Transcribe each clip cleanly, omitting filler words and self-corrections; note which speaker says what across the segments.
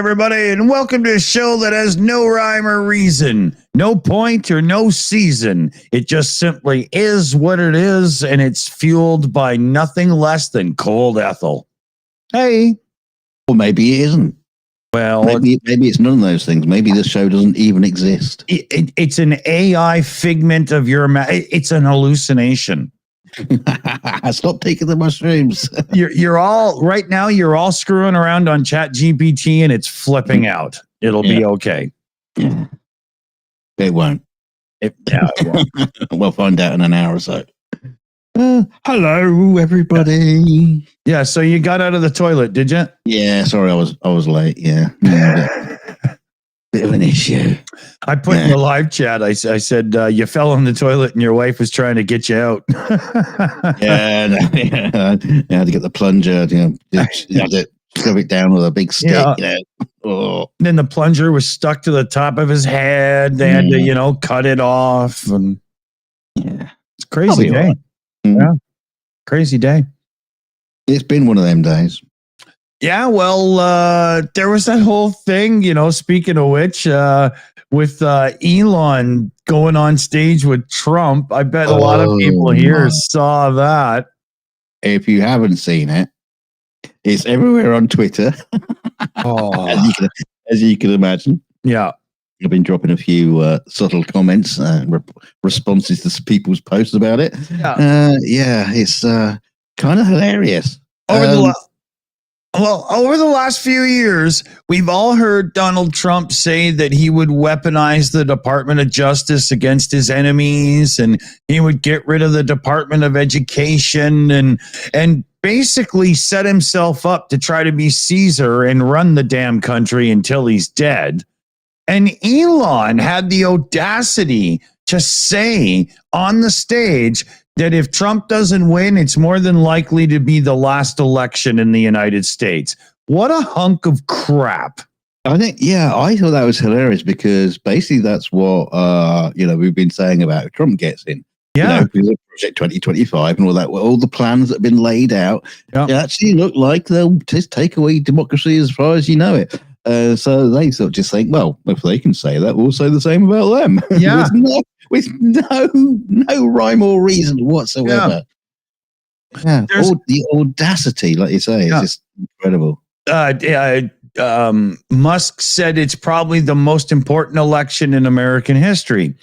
Speaker 1: everybody, and welcome to a show that has no rhyme or reason, no point or no season. It just simply is what it is, and it's fueled by nothing less than cold Ethel. Hey.
Speaker 2: Or maybe it isn't.
Speaker 1: Well,
Speaker 2: maybe it's none of those things. Maybe this show doesn't even exist.
Speaker 1: It's an AI figment of your it's an hallucination.
Speaker 2: Stop taking the mushrooms.
Speaker 1: You're all right now. You're all screwing around on Chat GPT, and it's flipping out. It'll be okay.
Speaker 2: Yeah. It won't.
Speaker 1: It won't.
Speaker 2: We'll find out in an hour or so. Hello, everybody.
Speaker 1: Yeah. So you got out of the toilet, did you?
Speaker 2: Yeah. Sorry, I was late. Yeah. Bit of an issue.
Speaker 1: I put in the live chat. I said you fell in the toilet and your wife was trying to get you out.
Speaker 2: I had to get the plunger. You had to shove it down with a big stick.
Speaker 1: Yeah. Then the plunger was stuck to the top of his head. They had to, cut it off. And it's crazy day.
Speaker 2: Right.
Speaker 1: Yeah, crazy day.
Speaker 2: It's been one of them days.
Speaker 1: Yeah, well, there was that whole thing, speaking of which, with Elon going on stage with Trump. I bet a lot of people here saw that.
Speaker 2: If you haven't seen it, it's everywhere on Twitter. As you can imagine.
Speaker 1: Yeah.
Speaker 2: I've been dropping a few subtle comments, responses to people's posts about it.
Speaker 1: Yeah,
Speaker 2: it's kind of hilarious.
Speaker 1: Over the last few years, we've all heard Donald Trump say that he would weaponize the Department of Justice against his enemies, and he would get rid of the Department of Education and basically set himself up to try to be Caesar and run the damn country until he's dead. And Elon had the audacity to say on the stage that if Trump doesn't win, it's more than likely to be the last election in the United States. What a hunk of crap.
Speaker 2: I thought that was hilarious because basically that's what, we've been saying about if Trump gets in.
Speaker 1: Yeah.
Speaker 2: Project 2025 and all that, all the plans that have been laid out, they actually look like they'll just take away democracy as far as you know it. So they sort of just think, well, if they can say that, we'll say the same about them.
Speaker 1: Yeah.
Speaker 2: with no rhyme or reason whatsoever. Yeah. The audacity, like you say, is just incredible.
Speaker 1: Musk said it's probably the most important election in American history.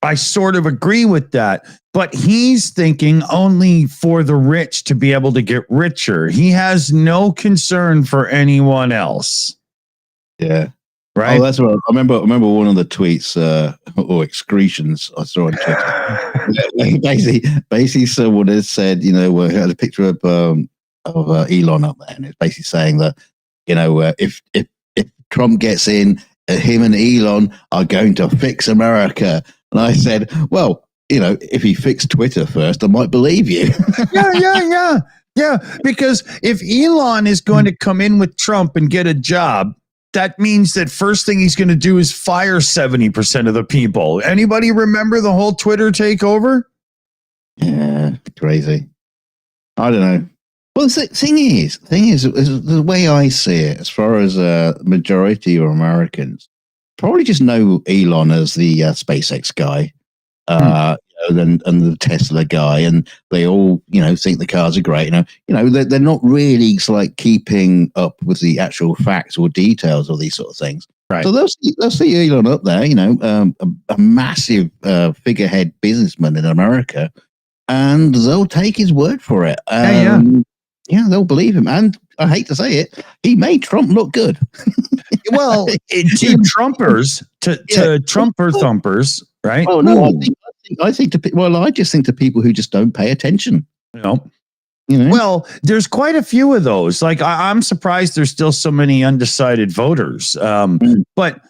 Speaker 1: I sort of agree with that, but he's thinking only for the rich to be able to get richer. He has no concern for anyone else.
Speaker 2: Yeah.
Speaker 1: Right.
Speaker 2: Oh, that's what I remember one of the tweets or excretions I saw on Twitter. basically someone has said, had a picture of Elon up there, and it's basically saying that, if Trump gets in, him and Elon are going to fix America. And I said, well, if he fixed Twitter first, I might believe you.
Speaker 1: Yeah. Because if Elon is going to come in with Trump and get a job, that means that first thing he's going to do is fire 70% of the people. Anybody remember the whole Twitter takeover?
Speaker 2: Yeah, crazy. I don't know. Well, the thing is, the way I see it, as far as majority of Americans, probably just know Elon as the SpaceX guy, and the Tesla guy, and they all, think the cars are great. They're not really like keeping up with the actual facts or details of these sort of things.
Speaker 1: Right.
Speaker 2: So they'll see Elon up there, a massive figurehead businessman in America, and they'll take his word for it. Yeah, they'll believe him. And I hate to say it, he made Trump look good.
Speaker 1: Well, to Trumpers, to Trumper thumpers, right?
Speaker 2: Oh no, I just think to people who just don't pay attention.
Speaker 1: Well, there's quite a few of those. Like I'm surprised there's still so many undecided voters. But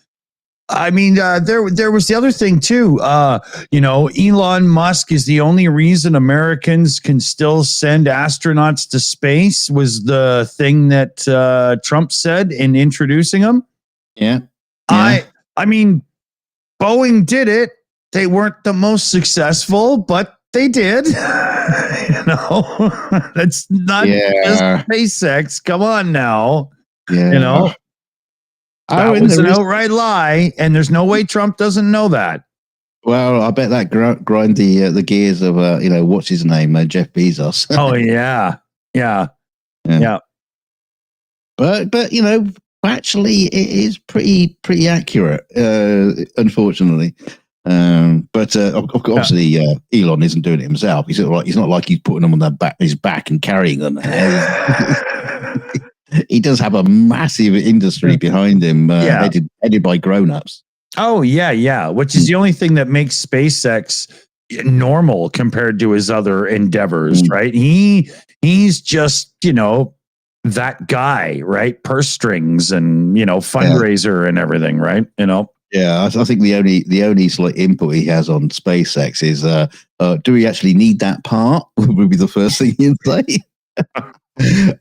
Speaker 1: I mean, there was the other thing too. Elon Musk is the only reason Americans can still send astronauts to space. Was the thing that Trump said in introducing them.
Speaker 2: Yeah.
Speaker 1: I mean, Boeing did it. They weren't the most successful, but they did. That's not just SpaceX. Come on now.
Speaker 2: Yeah.
Speaker 1: That was an outright lie, and there's no way Trump doesn't know that.
Speaker 2: Well, I bet that grind the gears of what's his name, Jeff Bezos.
Speaker 1: Oh yeah.
Speaker 2: But actually, it is pretty accurate, unfortunately. But obviously, Elon isn't doing it himself. He's not like he's putting them on his back and carrying them. He does have a massive industry behind him, headed by grown-ups.
Speaker 1: Oh, yeah. Which is the only thing that makes SpaceX normal compared to his other endeavors, right? He's just, that guy, right? Purse strings and, fundraiser and everything, right?
Speaker 2: Yeah, I think the only slight input he has on SpaceX is, do we actually need that part? Would be the first thing he'd say.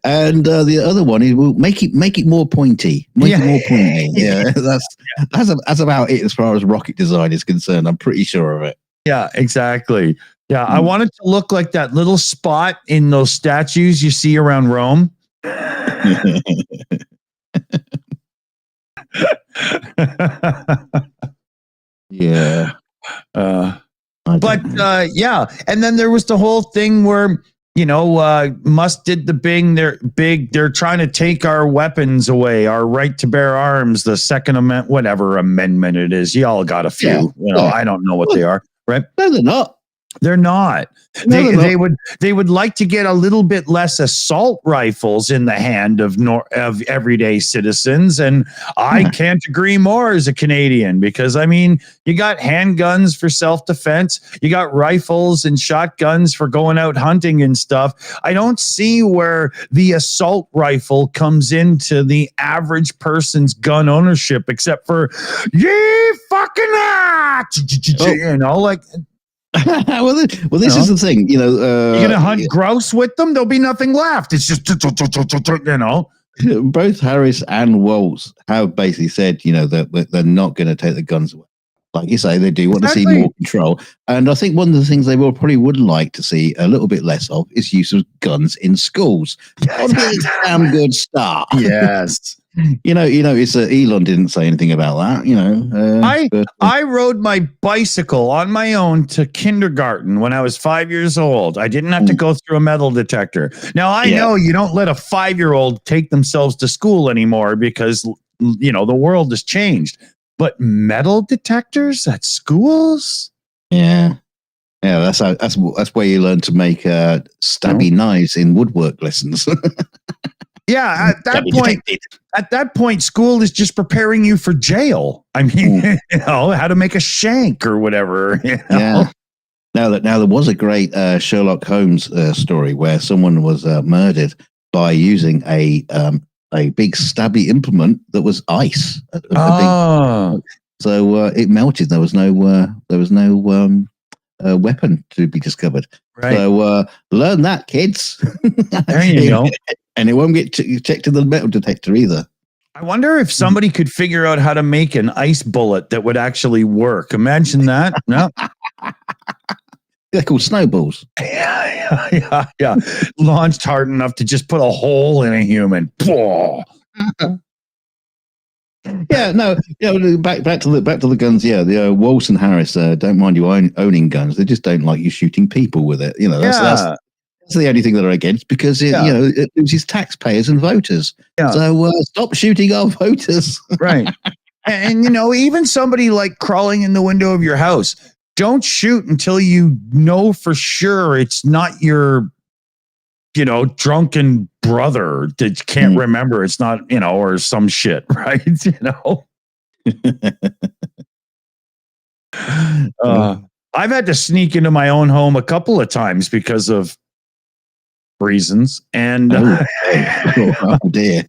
Speaker 2: And the other one is, we'll make it more pointy. Make it more pointy. Yeah, that's about it as far as rocket design is concerned. I'm pretty sure of it.
Speaker 1: Yeah, exactly. Yeah, I want it to look like that little spot in those statues you see around Rome.
Speaker 2: Yeah.
Speaker 1: Yeah, and then there was the whole thing where Musk did the they're trying to take our weapons away, our right to bear arms, the Second Amendment, whatever amendment it is. You all got a few. I don't know what they are, right?
Speaker 2: No, they're not.
Speaker 1: They're not. They would like to get a little bit less assault rifles in the hand of everyday citizens, and I can't agree more as a Canadian, because you got handguns for self-defense, you got rifles and shotguns for going out hunting and stuff. I don't see where the assault rifle comes into the average person's gun ownership, except for
Speaker 2: well, this is the thing,
Speaker 1: you're gonna hunt grouse with them. There'll be nothing left. It's just
Speaker 2: Both Harris and Waltz have basically said, that they're not going to take the guns away. Like you say, they do want to see more control, and I think one of the things they probably would like to see a little bit less of is use of guns in schools. That would be a damn good start.
Speaker 1: Yes.
Speaker 2: It's Elon didn't say anything about that.
Speaker 1: I rode my bicycle on my own to kindergarten when I was 5 years old. I didn't have to go through a metal detector. Now I know you don't let a 5-year-old take themselves to school anymore because the world has changed. But metal detectors at schools?
Speaker 2: Yeah. Yeah, that's where you learn to make stabby knives in woodwork lessons.
Speaker 1: Yeah, at that point, school is just preparing you for jail. How to make a shank or whatever.
Speaker 2: Yeah. Now there was a great Sherlock Holmes story where someone was murdered by using a big stabby implement that was ice. So it melted. There was no weapon to be discovered.
Speaker 1: Right.
Speaker 2: So learn that, kids.
Speaker 1: There you go.
Speaker 2: And it won't get checked in the metal detector either.
Speaker 1: I wonder if somebody could figure out how to make an ice bullet that would actually work. Imagine that. No.
Speaker 2: They're called snowballs.
Speaker 1: Yeah. Launched hard enough to just put a hole in a human.
Speaker 2: Yeah, no. Back to the guns. Yeah, the Waltz and Harris don't mind you owning guns. They just don't like you shooting people with it. That's the only thing that are against, because it loses taxpayers and voters. Yeah. So stop shooting our voters.
Speaker 1: Right. And even somebody like crawling in the window of your house, don't shoot until you know for sure it's not your drunken brother that can't remember. It's not, or some shit, right? I've had to sneak into my own home a couple of times because of reasons. And
Speaker 2: oh dear.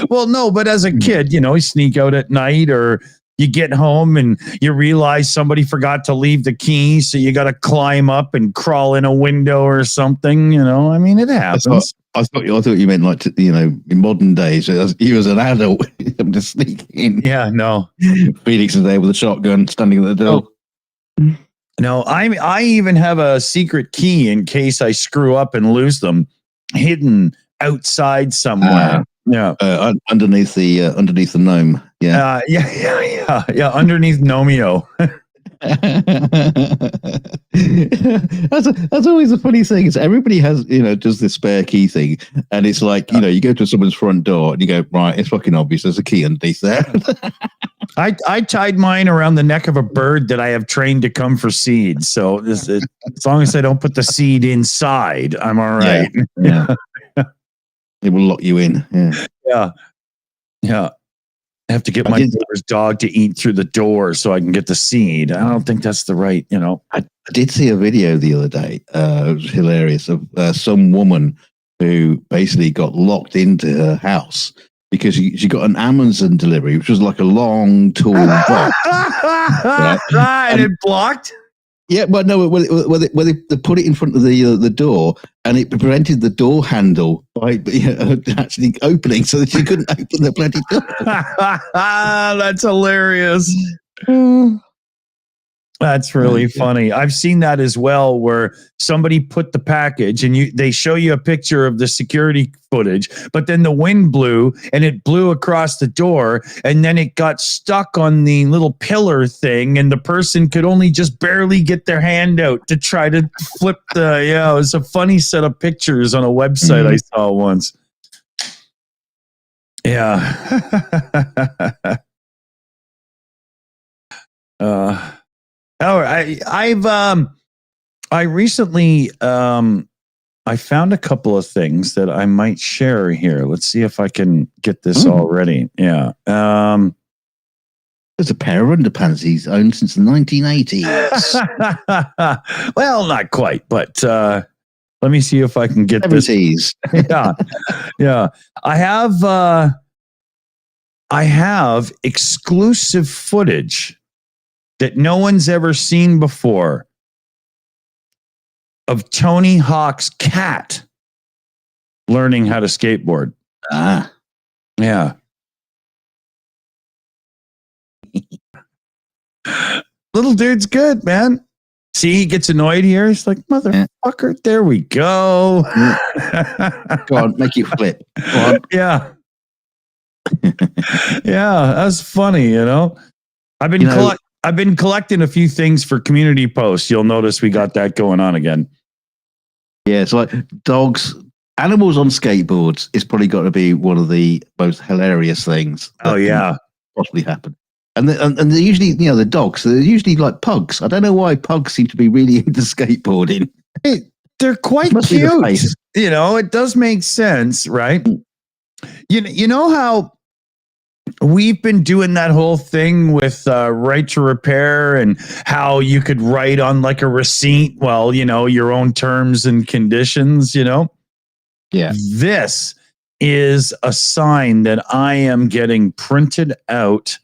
Speaker 1: Well, no, but as a kid, you sneak out at night, or you get home and you realize somebody forgot to leave the key, so you got to climb up and crawl in a window or something. It happens.
Speaker 2: I thought you meant like in modern days. He was an adult to sneak in.
Speaker 1: Yeah, no.
Speaker 2: Felix is there with a shotgun, standing at the door.
Speaker 1: Oh. No, I even have a secret key in case I screw up and lose them, hidden outside somewhere. Yeah.
Speaker 2: Underneath the gnome. Yeah.
Speaker 1: Yeah. Underneath Nomeo.
Speaker 2: That's always a funny thing. Is everybody has does this spare key thing, and it's like you go to someone's front door and you go, right, it's fucking obvious. There's a key underneath there.
Speaker 1: I tied mine around the neck of a bird that I have trained to come for seed. So as long as I don't put the seed inside, I'm all right.
Speaker 2: Yeah. It will lock you in.
Speaker 1: Yeah. I have to get my neighbor's dog to eat through the door so I can get the seed. I don't think that's the right,
Speaker 2: I did see a video the other day. It was hilarious of some woman who basically got locked into her house because she got an Amazon delivery, which was like a long, tall box.
Speaker 1: And it blocked?
Speaker 2: Yeah, but no, they put it in front of the door, and it prevented the door handle by actually opening, so that she couldn't open the bloody door.
Speaker 1: That's hilarious. That's really funny. I've seen that as well, where somebody put the package and they show you a picture of the security footage, but then the wind blew and it blew across the door, and then it got stuck on the little pillar thing, and the person could only just barely get their hand out to try to flip it was a funny set of pictures on a website I saw once. Yeah. I recently I found a couple of things that I might share here. Let's see if I can get this already. Yeah.
Speaker 2: There's a pair of underpants he's owned since the 1980s.
Speaker 1: Well, not quite, but let me see if I can get
Speaker 2: 70s.
Speaker 1: this. Yeah. I have exclusive footage that no one's ever seen before of Tony Hawk's cat learning how to skateboard. Yeah. Little dude's good, man. See, he gets annoyed here. He's like, motherfucker, there we go.
Speaker 2: Go on, make you flip. Go on.
Speaker 1: Yeah. Yeah, that's funny, I've been collecting a few things for community posts. You'll notice we got that going on again.
Speaker 2: Yeah, it's like animals on skateboards is probably got to be one of the most hilarious things. Possibly happen. And they're usually, the dogs, they're usually like pugs. I don't know why pugs seem to be really into skateboarding.
Speaker 1: They're quite cute. It does make sense, right? You know how we've been doing that whole thing with right to repair, and how you could write on like a receipt, your own terms and conditions, Yeah. This is a sign that I am getting printed out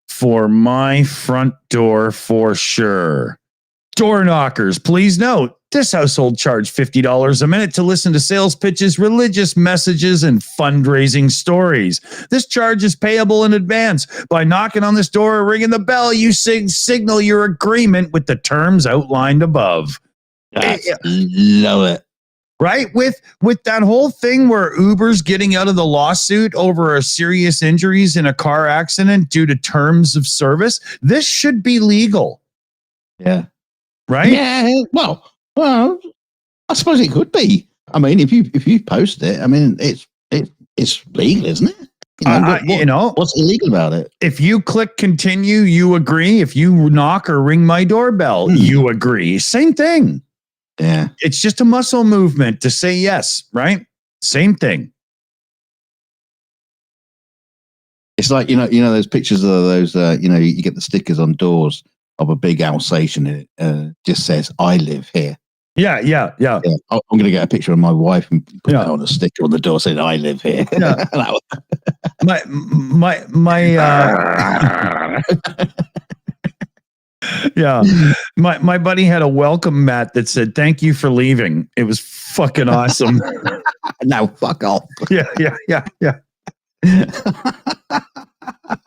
Speaker 1: for my front door for sure. Door knockers, please note, this household charged $50 a minute to listen to sales pitches, religious messages, and fundraising stories. This charge is payable in advance. By knocking on this door or ringing the bell, you signal your agreement with the terms outlined above.
Speaker 2: Love it.
Speaker 1: Right? With that whole thing where Uber's getting out of the lawsuit over a serious injuries in a car accident due to terms of service, this should be legal.
Speaker 2: Yeah.
Speaker 1: Right?
Speaker 2: Yeah. Well, I suppose it could be. I mean, if you post it, I mean, it's legal, isn't it? What's illegal about it?
Speaker 1: If you click continue, you agree. If you knock or ring my doorbell, you agree. Same thing.
Speaker 2: Yeah.
Speaker 1: It's just a muscle movement to say yes, right? Same thing.
Speaker 2: It's like, those pictures of those, you get the stickers on doors of a big Alsatian, and it just says, I live here.
Speaker 1: Yeah.
Speaker 2: I'm going to get a picture of my wife and put that on a sticker on the door saying, I live here.
Speaker 1: Yeah. Yeah. My buddy had a welcome mat that said, thank you for leaving. It was fucking awesome.
Speaker 2: Now fuck off.
Speaker 1: Yeah.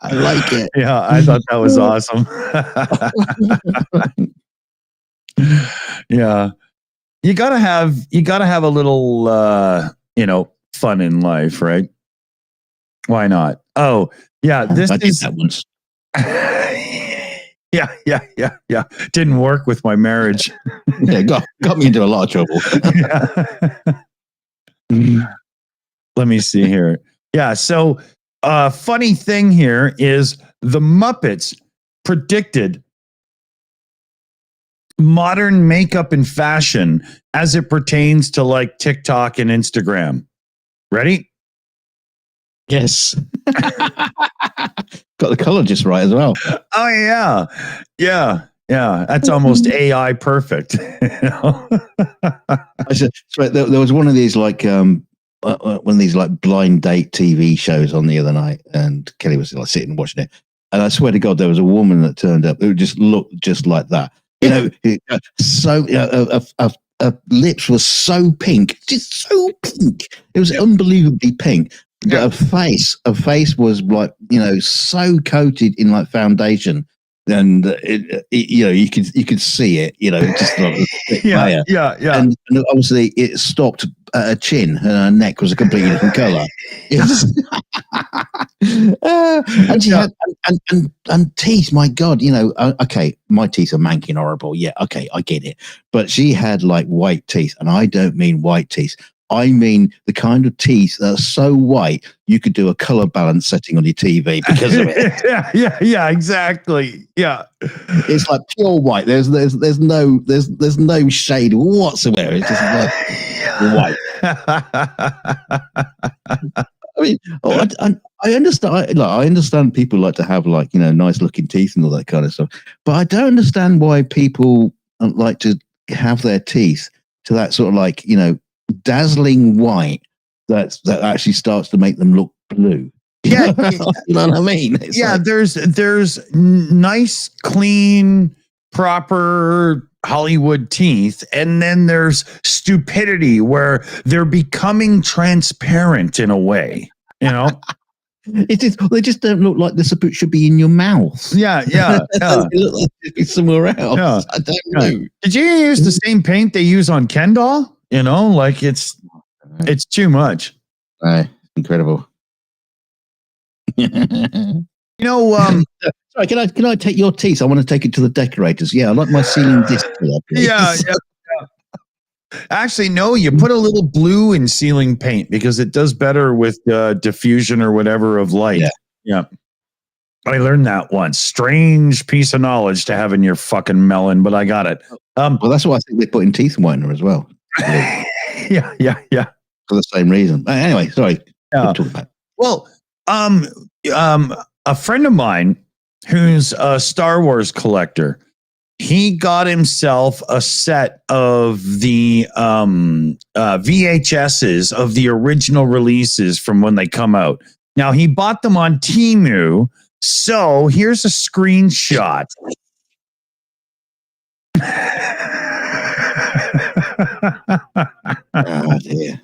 Speaker 2: I like it.
Speaker 1: Yeah, I thought that was awesome. Yeah. You gotta have a little fun in life, right? Why not? Oh, yeah. This
Speaker 2: I did
Speaker 1: is
Speaker 2: that once.
Speaker 1: yeah. Didn't work with my marriage.
Speaker 2: Yeah, got me into a lot of trouble.
Speaker 1: Let me see here. Yeah. So, funny thing here is the Muppets predicted modern makeup and fashion as it pertains to like TikTok and Instagram. Ready?
Speaker 2: Yes. Got the color just right as well.
Speaker 1: Oh yeah. That's almost AI perfect.
Speaker 2: I said, so there was one of these like one of these like blind date TV shows on the other night, and Kelly was like sitting watching it, and I swear to God, there was a woman that turned up who just looked just like that. You know, so her lips were so pink, just so pink. It was unbelievably pink. But her face was like, you know, so coated in like foundation, and you know, you could see it, you know, just like
Speaker 1: yeah.
Speaker 2: And obviously it stopped at her chin, and her neck was a completely different color. And she had and teeth. My God, you know, okay, my teeth are manky and horrible. Yeah, okay, I get it. But she had like white teeth, and I don't mean white teeth. I mean the kind of teeth that are so white you could do a color balance setting on your TV because of it.
Speaker 1: yeah, exactly. Yeah,
Speaker 2: it's like pure white. There's no shade whatsoever. It's just like white. I mean, I understand. I understand people like to have like, you know, nice looking teeth and all that kind of stuff, but I don't understand why people like to have their teeth to that sort of like, you know, dazzling white that actually starts to make them look blue.
Speaker 1: Yeah,
Speaker 2: you know what I mean? It's
Speaker 1: yeah,
Speaker 2: like,
Speaker 1: there's nice, clean, proper Hollywood teeth, and then there's stupidity where they're becoming transparent in a way. You know,
Speaker 2: they just don't look like this should be in your mouth.
Speaker 1: Yeah.
Speaker 2: They look like they should be somewhere else.
Speaker 1: Yeah.
Speaker 2: I don't know.
Speaker 1: Did you use the same paint they use on Ken doll? You know, like it's too much.
Speaker 2: Incredible.
Speaker 1: You know,
Speaker 2: sorry, can I take your teeth? I want to take it to the decorators. Yeah, I like my ceiling disc.
Speaker 1: Yeah. Actually, no, you put a little blue in ceiling paint because it does better with diffusion or whatever of light. Yeah. I learned that once. Strange piece of knowledge to have in your fucking melon, but I got it.
Speaker 2: Well, that's why I think they put in teeth whitener as well.
Speaker 1: Yeah.
Speaker 2: For the same reason. Anyway, sorry.
Speaker 1: Yeah. Well, a friend of mine who's a Star Wars collector, he got himself a set of the VHSs of the original releases from when they come out. Now, he bought them on Temu, so here's a screenshot.
Speaker 2: Oh, dear.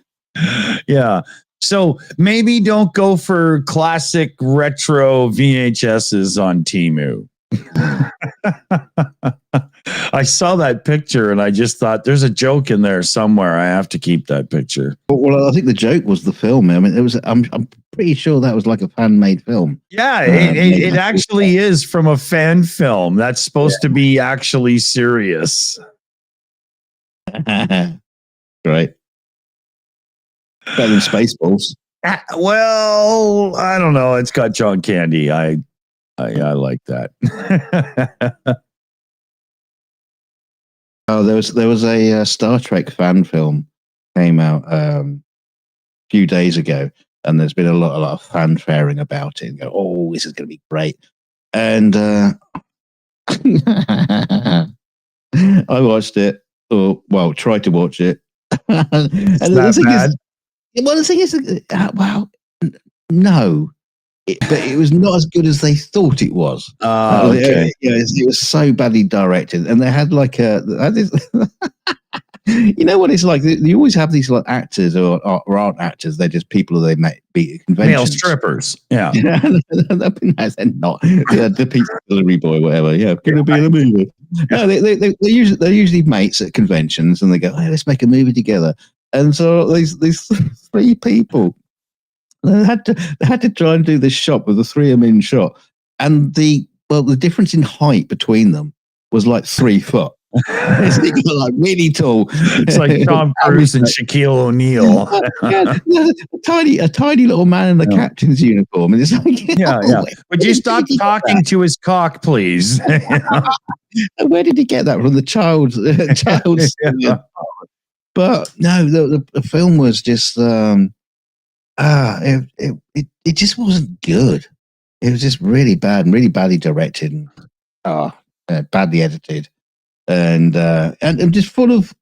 Speaker 1: Yeah. So maybe don't go for classic retro VHSs on Temu. I saw that picture and I just thought there's a joke in there somewhere. I have to keep that picture.
Speaker 2: Well, I think the joke was the film. I mean, it was. I'm pretty sure that was like a fan-made film.
Speaker 1: Yeah, it actually is from a fan film. That's supposed to be actually serious.
Speaker 2: Great. Better than Spaceballs.
Speaker 1: Well, I don't know. It's got John Candy. I like that.
Speaker 2: Oh, there was a Star Trek fan film came out a few days ago, and there's been a lot of fanfaring about it. And go, oh, this is going to be great. And I watched it. Tried to watch it. And the thing is, no. But it was not as good as they thought it was.
Speaker 1: Okay.
Speaker 2: It was so badly directed, and they had like this, you know what it's like. You always have these like actors or aren't actors. They're just people they met be at conventions.
Speaker 1: Male strippers. Yeah.
Speaker 2: They're not. The pizza delivery boy, whatever. Yeah, going to be in a movie. No, they're usually mates at conventions, and they go, "Hey, let's make a movie together." And so these three people They had to try and do this shot with the three of them in shot, and the difference in height between them was like 3 foot. It's like really tall.
Speaker 1: It's like Tom Cruise and Shaquille O'Neal.
Speaker 2: a tiny little man in the captain's uniform, and it's like,
Speaker 1: yeah. Would you stop talking to his cock, please?
Speaker 2: Where did he get that from? The child's
Speaker 1: Yeah.
Speaker 2: But no, the film was just it just wasn't good. It was just really bad and really badly directed and badly edited, and just full of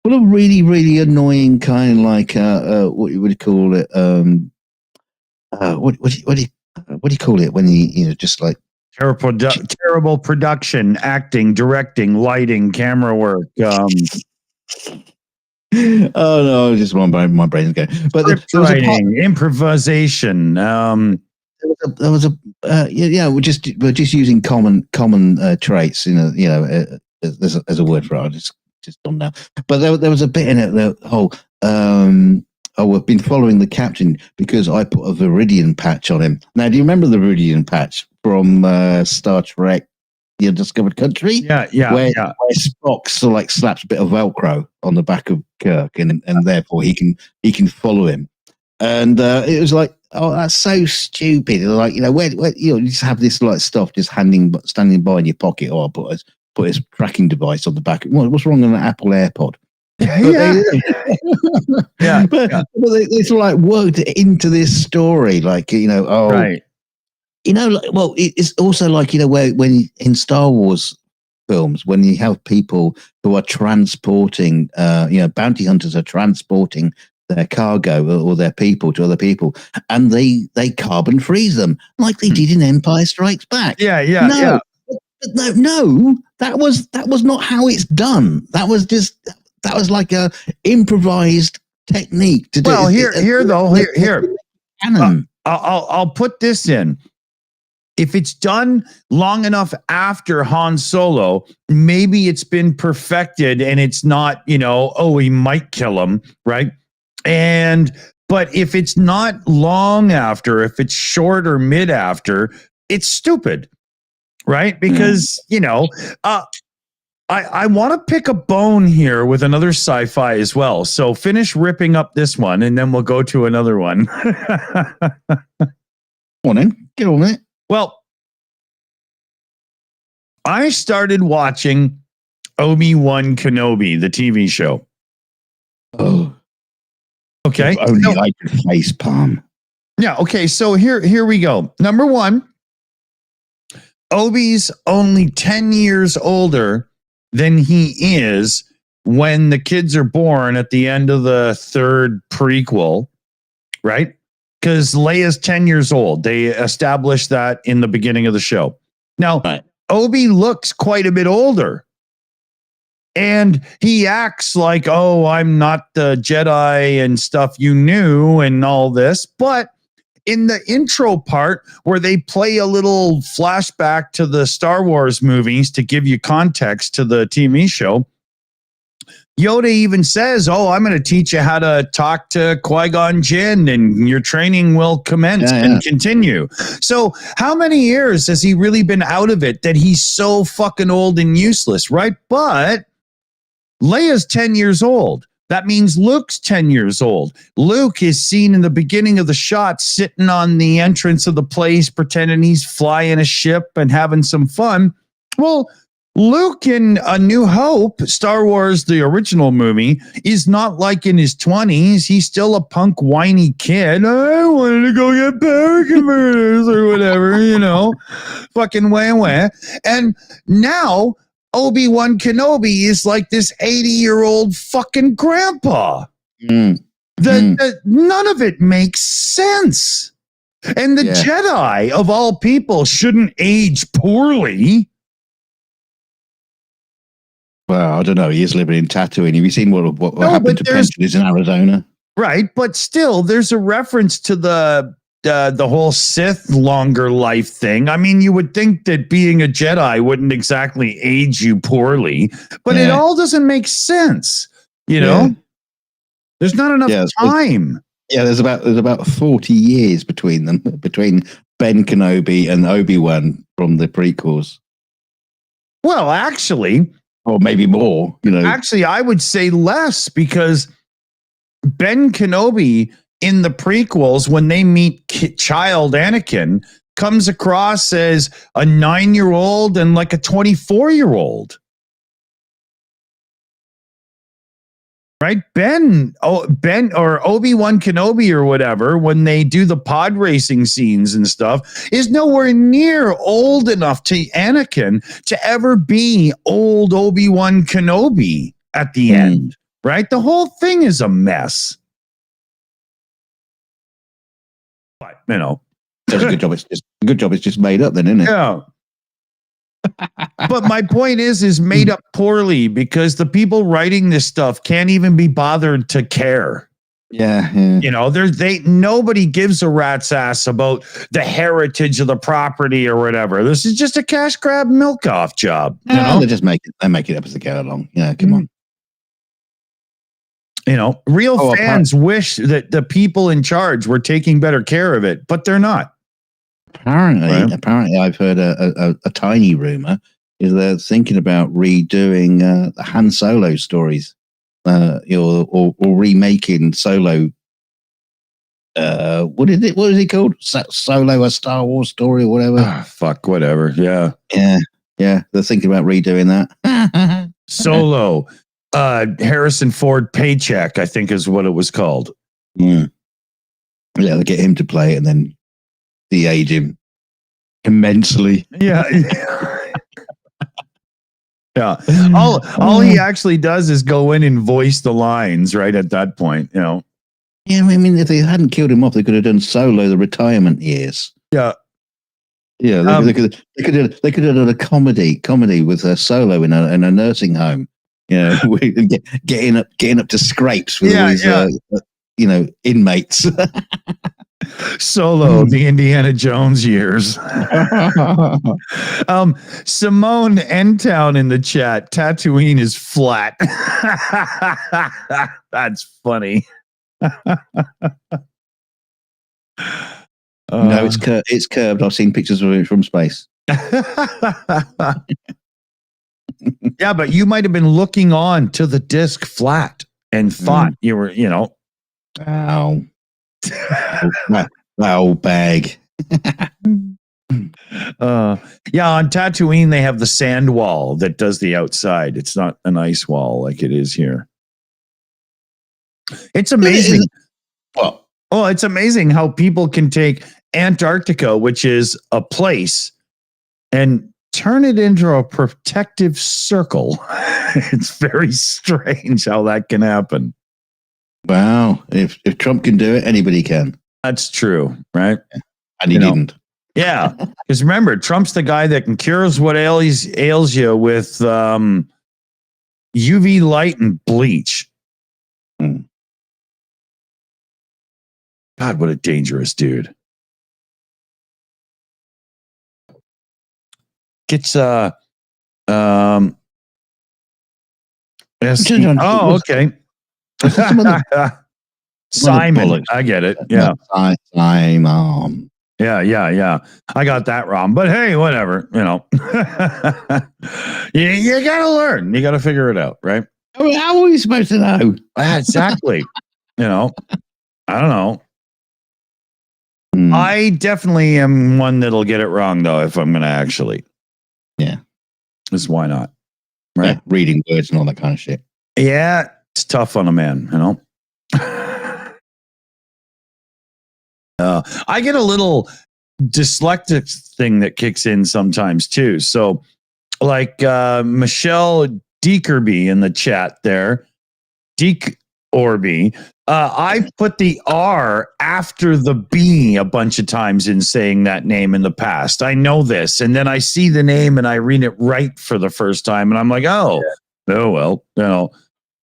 Speaker 2: really, really annoying kind of like what you would call it what do you call it when you just like
Speaker 1: terrible production, acting, directing, lighting, camera work.
Speaker 2: Oh no, just my brain's going. But
Speaker 1: there was writing, improvisation.
Speaker 2: There was we're just using common traits, as a word for it. I just don't know. But there was a bit in it. The whole I've been following the captain because I put a Viridian patch on him. Now, do you remember the Viridian patch from Star Trek? The Undiscovered Country, where Spock sort of like slaps a bit of Velcro on the back of Kirk, and therefore he can follow him. And it was like, oh, that's so stupid. Like, where you just have this like stuff just standing by in your pocket. Oh, I'll put his tracking device on the back. What's wrong with an Apple AirPod? But they sort of like worked it into this story, like right. It's also like, when in Star Wars films, when you have people who are transporting, bounty hunters are transporting their cargo or their people to other people, and they carbon freeze them like they did in Empire Strikes Back.
Speaker 1: No,
Speaker 2: that was not how it's done. That was like a improvised technique to do.
Speaker 1: Well, here. I'll put this in. If it's done long enough after Han Solo, maybe it's been perfected and it's not, he might kill him, right? But if it's not long after, if it's short or mid after, it's stupid, right? Because, I want to pick a bone here with another sci-fi as well. So finish ripping up this one and then we'll go to another one.
Speaker 2: Come on in, get on it.
Speaker 1: Well, I started watching Obi-Wan Kenobi, the TV show.
Speaker 2: Oh,
Speaker 1: okay.
Speaker 2: If only I could face palm.
Speaker 1: Yeah. Okay. So here we go. Number one, Obi's only 10 years older than he is when the kids are born at the end of the third prequel, right? Because Leia's 10 years old. They established that in the beginning of the show. Now, right. Obi looks quite a bit older. And he acts like, oh, I'm not the Jedi and stuff you knew and all this. But in the intro part where they play a little flashback to the Star Wars movies to give you context to the TV show, Yoda even says, oh, I'm going to teach you how to talk to Qui-Gon Jinn and your training will commence and continue. So how many years has he really been out of it that he's so fucking old and useless, right? But Leia's 10 years old. That means Luke's 10 years old. Luke is seen in the beginning of the shot sitting on the entrance of the place, pretending he's flying a ship and having some fun. Well, Luke in A New Hope, Star Wars, the original movie, is not like in his 20s. He's still a punk, whiny kid. I wanted to go get power converters or whatever, fucking wah. And now Obi-Wan Kenobi is like this 80-year-old fucking grandpa. None of it makes sense. And the Jedi, of all people, shouldn't age poorly.
Speaker 2: Well, I don't know. He is living in Tatooine. Have you seen what happened to pensioners in Arizona?
Speaker 1: Right, but still, there's a reference to the whole Sith longer life thing. I mean, you would think that being a Jedi wouldn't exactly age you poorly, but it all doesn't make sense. There's not enough time.
Speaker 2: Yeah, there's about 40 years between them, between Ben Kenobi and Obi-Wan from the prequels,
Speaker 1: Well, actually,
Speaker 2: or maybe more.
Speaker 1: I would say less, because Ben Kenobi in the prequels, when they meet child Anakin, comes across as a 9-year-old and like a 24-year-old. Right? Ben or Obi-Wan Kenobi or whatever, when they do the pod racing scenes and stuff, is nowhere near old enough to Anakin to ever be old Obi-Wan Kenobi at the end. Right? The whole thing is a mess. But,
Speaker 2: It's a good job. It's just made up, then, isn't it?
Speaker 1: Yeah. But my point is made up poorly, because the people writing this stuff can't even be bothered to care.
Speaker 2: Yeah.
Speaker 1: Nobody gives a rat's ass about the heritage of the property or whatever. This is just a cash grab milk off job.
Speaker 2: They just make it up as they go along. Yeah, come on.
Speaker 1: Real fans wish that the people in charge were taking better care of it, but they're not.
Speaker 2: Apparently, I've heard a tiny rumor is they're thinking about redoing the Han Solo stories, or remaking Solo. What is it called? Solo, a Star Wars story, or whatever.
Speaker 1: Fuck, whatever. Yeah.
Speaker 2: They're thinking about redoing that.
Speaker 1: Solo, Harrison Ford Paycheck, I think is what it was called.
Speaker 2: Yeah, they'll get him to play it and then de-age him immensely.
Speaker 1: Yeah. Yeah. All he actually does is go in and voice the lines right at that point, Yeah,
Speaker 2: I mean, if they hadn't killed him off, they could have done Solo the retirement years.
Speaker 1: Yeah.
Speaker 2: Yeah, they could have done a comedy with Solo in a nursing home. Getting up to scrapes with all his inmates.
Speaker 1: Solo, the Indiana Jones years. Simone N-Town in the chat. Tatooine is flat. That's funny.
Speaker 2: No, it's curved. I've seen pictures of it from space.
Speaker 1: Yeah, but you might have been looking on to the disc flat and thought you were,
Speaker 2: Ow. Old bag.
Speaker 1: On Tatooine they have the sand wall that does the outside. It's not an ice wall like it is here. It's amazing. It's amazing how people can take Antarctica, which is a place, and turn it into a protective circle. It's very strange how that can happen.
Speaker 2: Wow. If Trump can do it, anybody can.
Speaker 1: That's true, right?
Speaker 2: And he didn't.
Speaker 1: Yeah. Because remember, Trump's the guy that can cures what ails you with UV light and bleach. God, what a dangerous dude. Gets okay. Simon, I get it. Yeah.
Speaker 2: Simon.
Speaker 1: Yeah. I got that wrong, but hey, whatever. You gotta learn. You gotta figure it out, right?
Speaker 2: How are you supposed to know?
Speaker 1: Exactly. I don't know. I definitely am one that'll get it wrong, though, if I'm going to actually.
Speaker 2: Yeah.
Speaker 1: Because why not? Right?
Speaker 2: Yeah, reading words and all that kind of shit.
Speaker 1: Yeah, it's tough on a man, I get a little dyslexic thing that kicks in sometimes, too. So, like Michelle Deekerby in the chat there, Orby. I put the R after the B a bunch of times in saying that name in the past. I know this. And then I see the name and I read it right for the first time. And I'm like, well,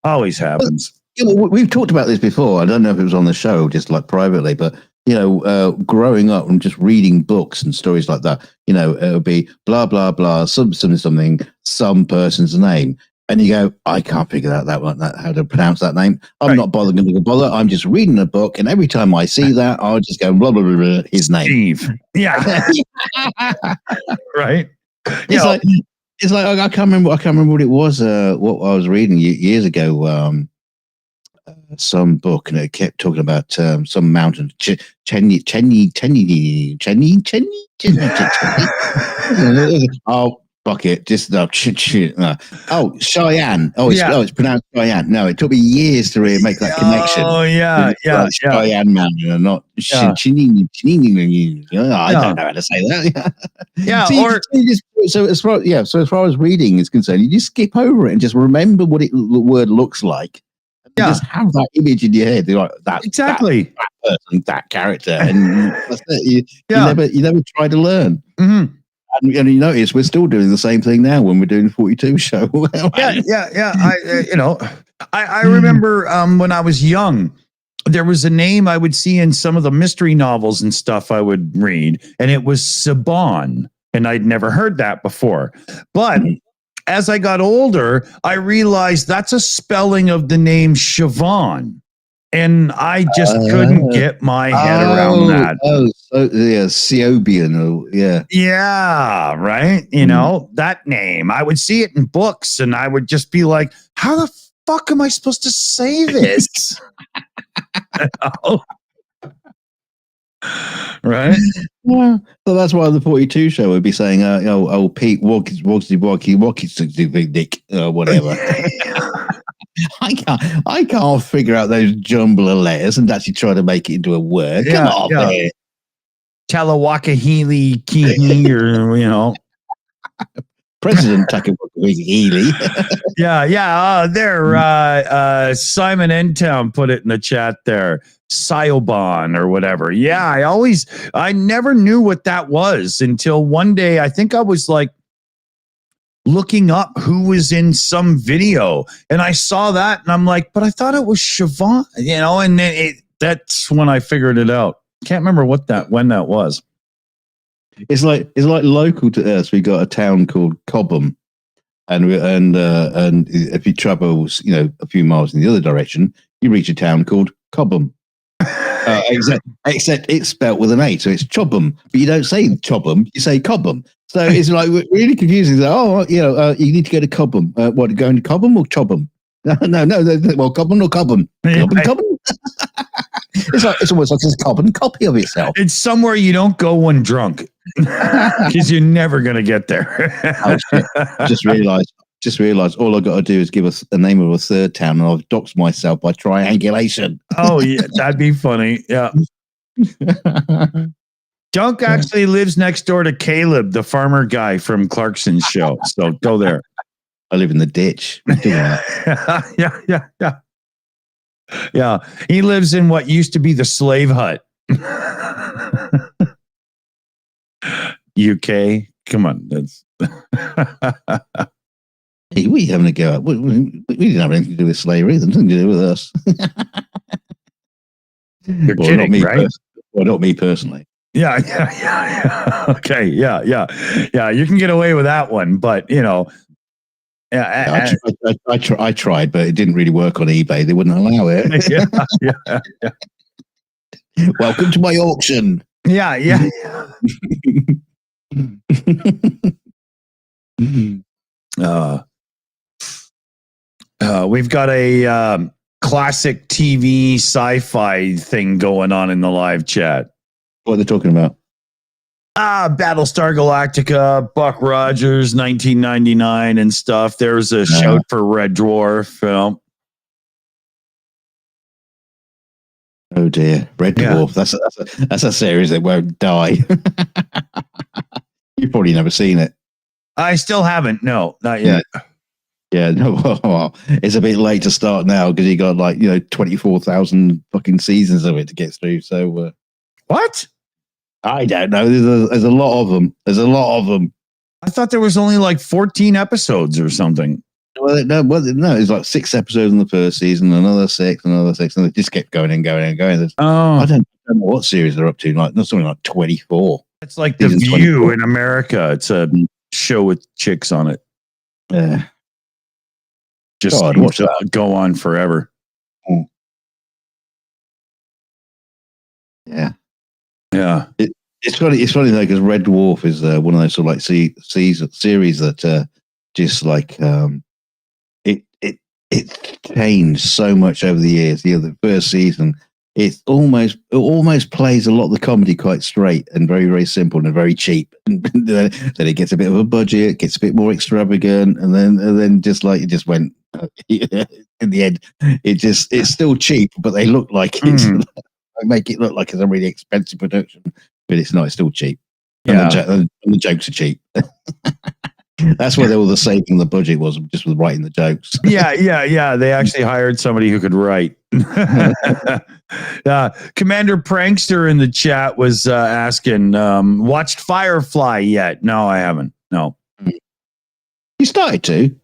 Speaker 1: always happens.
Speaker 2: We've talked about this before. I don't know if it was on the show, just like privately, but, growing up and just reading books and stories like that, it would be blah, blah, blah, something, some person's name. And you go, I can't figure out how to pronounce that name. I'm not going to bother. I'm just reading a book, and every time I see that, I'll just go blah blah blah, blah his name.
Speaker 1: Steve. Yeah. Right.
Speaker 2: It's like I can't remember what it was. What I was reading years ago. Some book, and it kept talking about some mountain. Chenny. Oh, fuck it. Just oh, Cheyenne. It's pronounced Cheyenne. No, it took me years to really make that connection.
Speaker 1: Oh yeah.
Speaker 2: Cheyenne Mountain, and not Chinini. I don't know how to say that.
Speaker 1: Yeah.
Speaker 2: So as far as reading is concerned, you just skip over it and just remember what the word looks like. Just have that image in your head. Like that
Speaker 1: exactly
Speaker 2: that person, that character, and that's it. You never try to learn.
Speaker 1: Mm-hmm.
Speaker 2: And you notice we're still doing the same thing now when we're doing the 42 show.
Speaker 1: I remember when I was young, there was a name I would see in some of the mystery novels and stuff I would read, and it was Saban, and I'd never heard that before. But as I got older, I realized that's a spelling of the name Siobhan. And I just couldn't get my head around that.
Speaker 2: Siobian.
Speaker 1: Yeah, right. You know, that name. I would see it in books and I would just be like, how the fuck am I supposed to say this? Right?
Speaker 2: Yeah. So that's why the 42 show would be saying, Pete, whatever. I can't figure out those jumble of letters and actually try to make it into a word. Come on, man.
Speaker 1: Talawakahili Kihi, or
Speaker 2: President Takawakahili.
Speaker 1: There. Simon Entown put it in the chat there. Sioban or whatever. Yeah, I never knew what that was until one day. I think I was like looking up who was in some video, and I saw that, and I'm like, but I thought it was Siobhan, and then that's when I figured it out. Can't remember when that was.
Speaker 2: It's like local to us. We got a town called Cobham, and if you travel, a few miles in the other direction, you reach a town called Cobham. Except it's spelt with an A, so it's Chobham, but you don't say Chobham, you say Cobham. So it's like really confusing. Like, you need to go to Cobham. What, going to Cobham or Chobham? No. Well, Cobham or Cobham? Cobham. It's almost like it's a carbon copy of itself.
Speaker 1: It's somewhere you don't go when drunk, because you're never gonna get there.
Speaker 2: Just realized all I got to do is give us a name of a third town, and I've doxed myself by triangulation.
Speaker 1: Oh yeah, that'd be funny. Yeah. Dunk actually lives next door to Caleb, the farmer guy from Clarkson's show. So go there.
Speaker 2: I live in the ditch.
Speaker 1: Yeah. He lives in what used to be the slave hut. UK. Come on. That's
Speaker 2: Hey, we having a go at? We didn't have anything to do with slavery. There's nothing to do with us.
Speaker 1: You're kidding, right?
Speaker 2: Well, not me personally.
Speaker 1: Yeah. Okay. Yeah. You can get away with that one, but Yeah,
Speaker 2: I tried, but it didn't really work on eBay. They wouldn't allow it.
Speaker 1: Yeah.
Speaker 2: Welcome to my auction.
Speaker 1: Yeah. We've got a classic TV sci-fi thing going on in the live chat.
Speaker 2: What are they talking about?
Speaker 1: Battlestar Galactica, Buck Rogers, 1999 and stuff. There's a shout for Red Dwarf.
Speaker 2: Oh dear, Red Dwarf. That's a series that won't die. You've probably never seen it.
Speaker 1: I still haven't. No, not yet.
Speaker 2: Yeah, no. Well, it's a bit late to start now because you got 24,000 fucking seasons of it to get through. So
Speaker 1: what?
Speaker 2: I don't know. There's a lot of them.
Speaker 1: I thought there was only 14 episodes or something.
Speaker 2: Well, no. It's like 6 episodes in the first season, another 6, and they just kept going and going and going. I don't know what series they're up to. Something like 24.
Speaker 1: It's like The View 24. In America. It's a show with chicks on it.
Speaker 2: Yeah.
Speaker 1: just
Speaker 2: God,
Speaker 1: seems
Speaker 2: watch
Speaker 1: to
Speaker 2: that.
Speaker 1: go on forever.
Speaker 2: Yeah.
Speaker 1: Yeah.
Speaker 2: It's funny though, because Red Dwarf is one of those sort of like series that just like it changed so much over the years. The first season, it almost plays a lot of the comedy quite straight and very, very simple and very cheap. And then it gets a bit of a budget, gets a bit more extravagant, and then just like it just went. In the end, it's still cheap, but they look like it's they make it look like it's a really expensive production, but it's not. It's still cheap.
Speaker 1: Yeah.
Speaker 2: And the jokes are cheap. That's where all the saving the budget was, just with writing the jokes.
Speaker 1: Yeah. They actually hired somebody who could write. Commander Prankster in the chat was asking, watched Firefly yet? No, I haven't. No.
Speaker 2: You started to.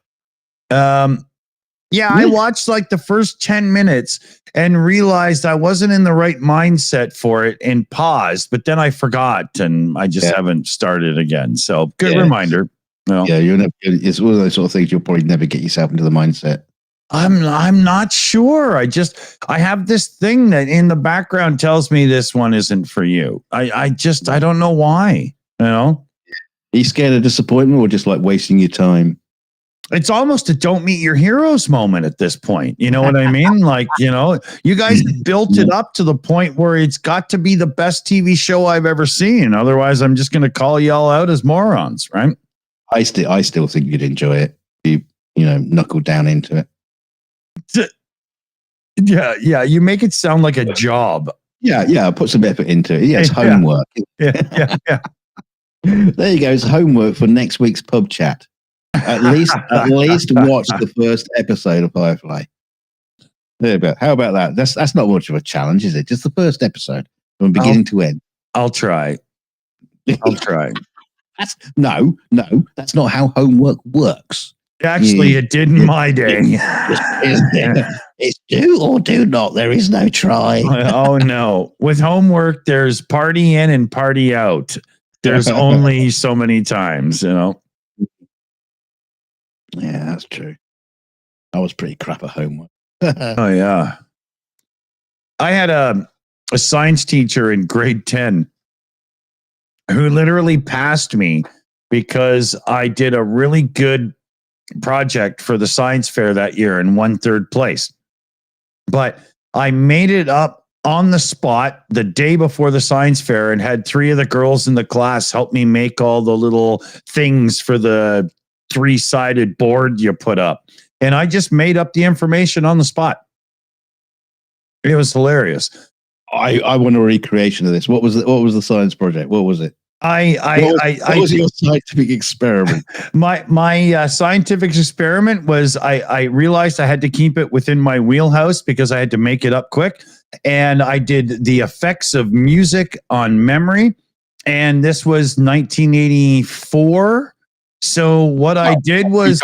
Speaker 1: Yeah, I watched like the first 10 minutes and realized I wasn't in the right mindset for it and paused, but then I forgot and I just haven't started again. So good reminder. No.
Speaker 2: Yeah, it's one of those sort of things you'll probably never get yourself into the mindset.
Speaker 1: I'm not sure. I have this thing that in the background tells me this one isn't for you. I don't know why. Are
Speaker 2: you scared of disappointment or just like wasting your time?
Speaker 1: It's almost a don't meet your heroes moment at this point. You know what I mean? Like, you guys built it up to the point where it's got to be the best TV show I've ever seen. Otherwise, I'm just going to call y'all out as morons, right?
Speaker 2: I still think you'd enjoy it. You knuckle down into it.
Speaker 1: Yeah. You make it sound like a job.
Speaker 2: Yeah. Put some effort into it. Yeah, it's homework.
Speaker 1: Yeah.
Speaker 2: There you go. It's homework for next week's PubChat. At least watch the first episode of Firefly. There you go. How about that? That's not much of a challenge, is it? Just the first episode from beginning to end.
Speaker 1: I'll try.
Speaker 2: No, that's not how homework works.
Speaker 1: Actually, it did in my day.
Speaker 2: It's do or do not. There is no try.
Speaker 1: Oh, no. With homework, there's party in and party out. There's only so many times,
Speaker 2: Yeah, that's true. I was pretty crap at homework.
Speaker 1: Oh, yeah. I had a science teacher in grade 10 who literally passed me because I did a really good project for the science fair that year and won third place. But I made it up on the spot the day before the science fair and had 3 of the girls in the class help me make all the little things for the 3-sided board you put up. And I just made up the information on the spot. It was hilarious.
Speaker 2: I want a recreation of this. What was the science project? What was it? What was your scientific experiment?
Speaker 1: My scientific experiment was I realized I had to keep it within my wheelhouse because I had to make it up quick. And I did the effects of music on memory. And this was 1984. So what I did was...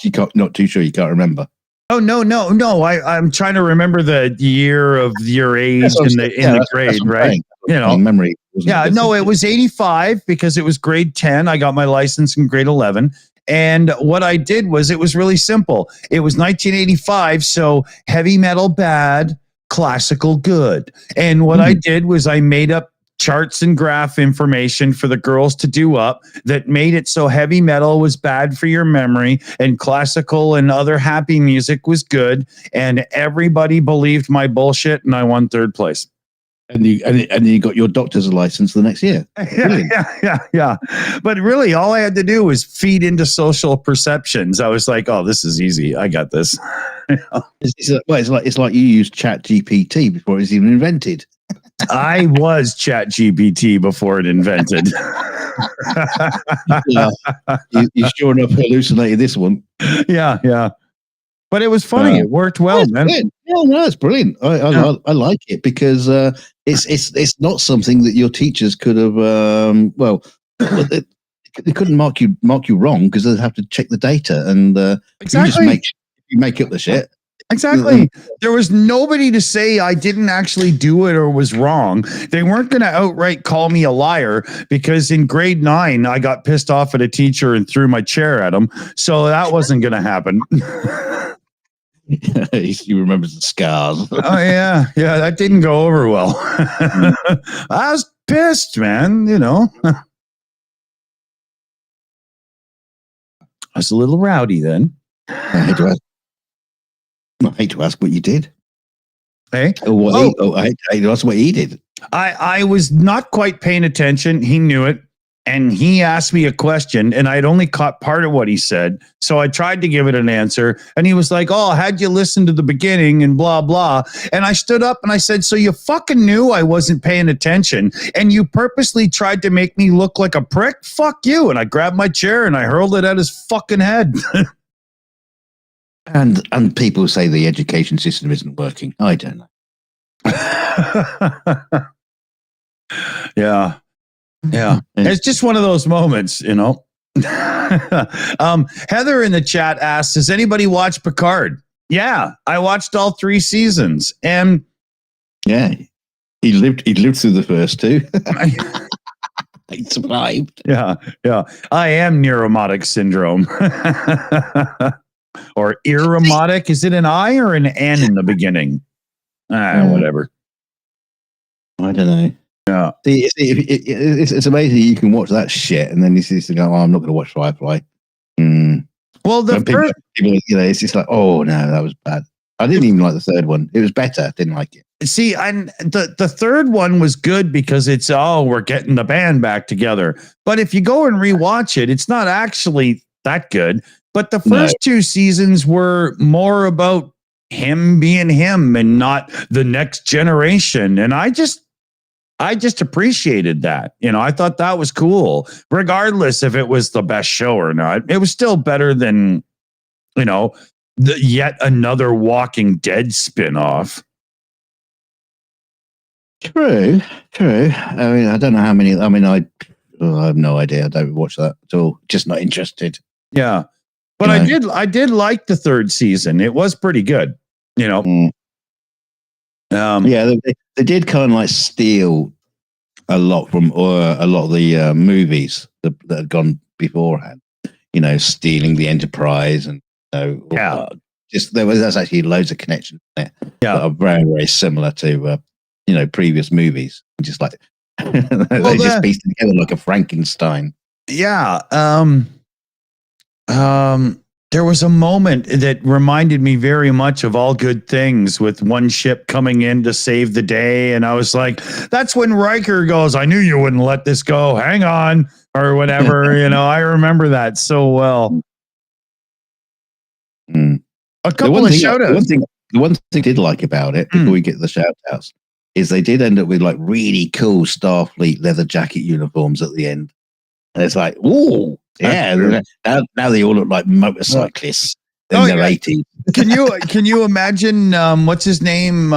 Speaker 2: You can't, not too sure you can't remember.
Speaker 1: Oh, no. I'm trying to remember the year of your age in the grade, right?
Speaker 2: Memory.
Speaker 1: It was 85 because it was grade 10. I got my license in grade 11. And what I did was it was really simple. It was 1985. So heavy metal bad, classical good. And what I did was I made up charts and graph information for the girls to do up that made it so heavy metal was bad for your memory and classical and other happy music was good. And everybody believed my bullshit and I won third place.
Speaker 2: And you got your doctor's license the next year.
Speaker 1: Yeah. But really, all I had to do was feed into social perceptions. I was like, "Oh, this is easy. I got this."
Speaker 2: It's like you used Chat GPT before it was even invented.
Speaker 1: I was Chat GPT before it invented.
Speaker 2: You sure enough hallucinated this one.
Speaker 1: Yeah. But it was funny. It worked well, man.
Speaker 2: Brilliant. Yeah, no, it's brilliant. I like it because it's not something that your teachers could have. They couldn't mark you wrong because they'd have to check the data and
Speaker 1: exactly.
Speaker 2: You make up the shit.
Speaker 1: Exactly. There was nobody to say I didn't actually do it or was wrong. They weren't going to outright call me a liar because in grade 9, I got pissed off at a teacher and threw my chair at him. So that wasn't going to happen.
Speaker 2: He remembers the scars.
Speaker 1: Oh yeah, that didn't go over well. I was pissed, man. I was a little rowdy then.
Speaker 2: I hate to ask what you did.
Speaker 1: Hey,
Speaker 2: I hate to ask what he did.
Speaker 1: I was not quite paying attention. He knew it. And he asked me a question, and I'd only caught part of what he said. So I tried to give it an answer. And he was like, "Oh, had you listened to the beginning and blah, blah." And I stood up and I said, "So you fucking knew I wasn't paying attention, and you purposely tried to make me look like a prick? Fuck you." And I grabbed my chair and I hurled it at his fucking head.
Speaker 2: And people say the education system isn't working. I don't know.
Speaker 1: Yeah. It's just one of those moments, Heather in the chat asks, "Does anybody watch Picard?" Yeah, I watched all 3 seasons, and
Speaker 2: yeah, he lived through the first 2. He survived.
Speaker 1: Yeah. I am neuromotic syndrome. Or eromotic. Is it an I or an N in the beginning? Whatever.
Speaker 2: I don't know.
Speaker 1: Yeah.
Speaker 2: It's amazing you can watch that shit and then you see to go, "Oh, I'm not going to watch Firefly."
Speaker 1: Well,
Speaker 2: people, it's just like, "Oh no, that was bad." I didn't even like the third one. It was better. Didn't like it.
Speaker 1: See, the third one was good because it's we're getting the band back together. But if you go and rewatch it, it's not actually that good. But the first 2 seasons were more about him being him and not the next generation. And I just appreciated that. I thought that was cool, regardless if it was the best show or not. It was still better than, yet another Walking Dead spinoff.
Speaker 2: True. I mean, I don't know how many. I mean, I have no idea. I don't watch that at all. Just not interested.
Speaker 1: Yeah, but I did like the 3rd season. It was pretty good.
Speaker 2: Yeah, they did kind of like steal a lot from a lot of the movies that had gone beforehand. Stealing the Enterprise and that's actually loads of connections there that are very, very similar to previous movies. Just like they just pieced together like a Frankenstein.
Speaker 1: Yeah. There was a moment that reminded me very much of All Good Things with one ship coming in to save the day. And I was like, that's when Riker goes, "I knew you wouldn't let this go. Hang on," or whatever. I remember that so well. A couple of shout outs.
Speaker 2: The one thing I did like about it, before we get the shout outs, is they did end up with like really cool Starfleet leather jacket uniforms at the end. And it's like, "Ooh. Yeah, now they all look like motorcyclists in their 80s.
Speaker 1: Can you imagine what's his name?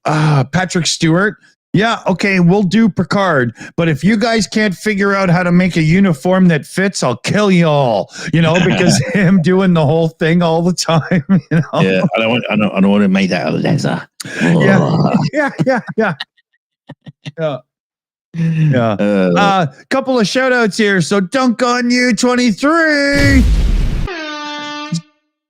Speaker 1: Patrick Stewart. Yeah, okay, we'll do Picard, but if you guys can't figure out how to make a uniform that fits, I'll kill you all. Because him doing the whole thing all the time.
Speaker 2: Yeah, I don't want to make that out of leather.
Speaker 1: Yeah. Couple of shout outs here. So Dunk on You 23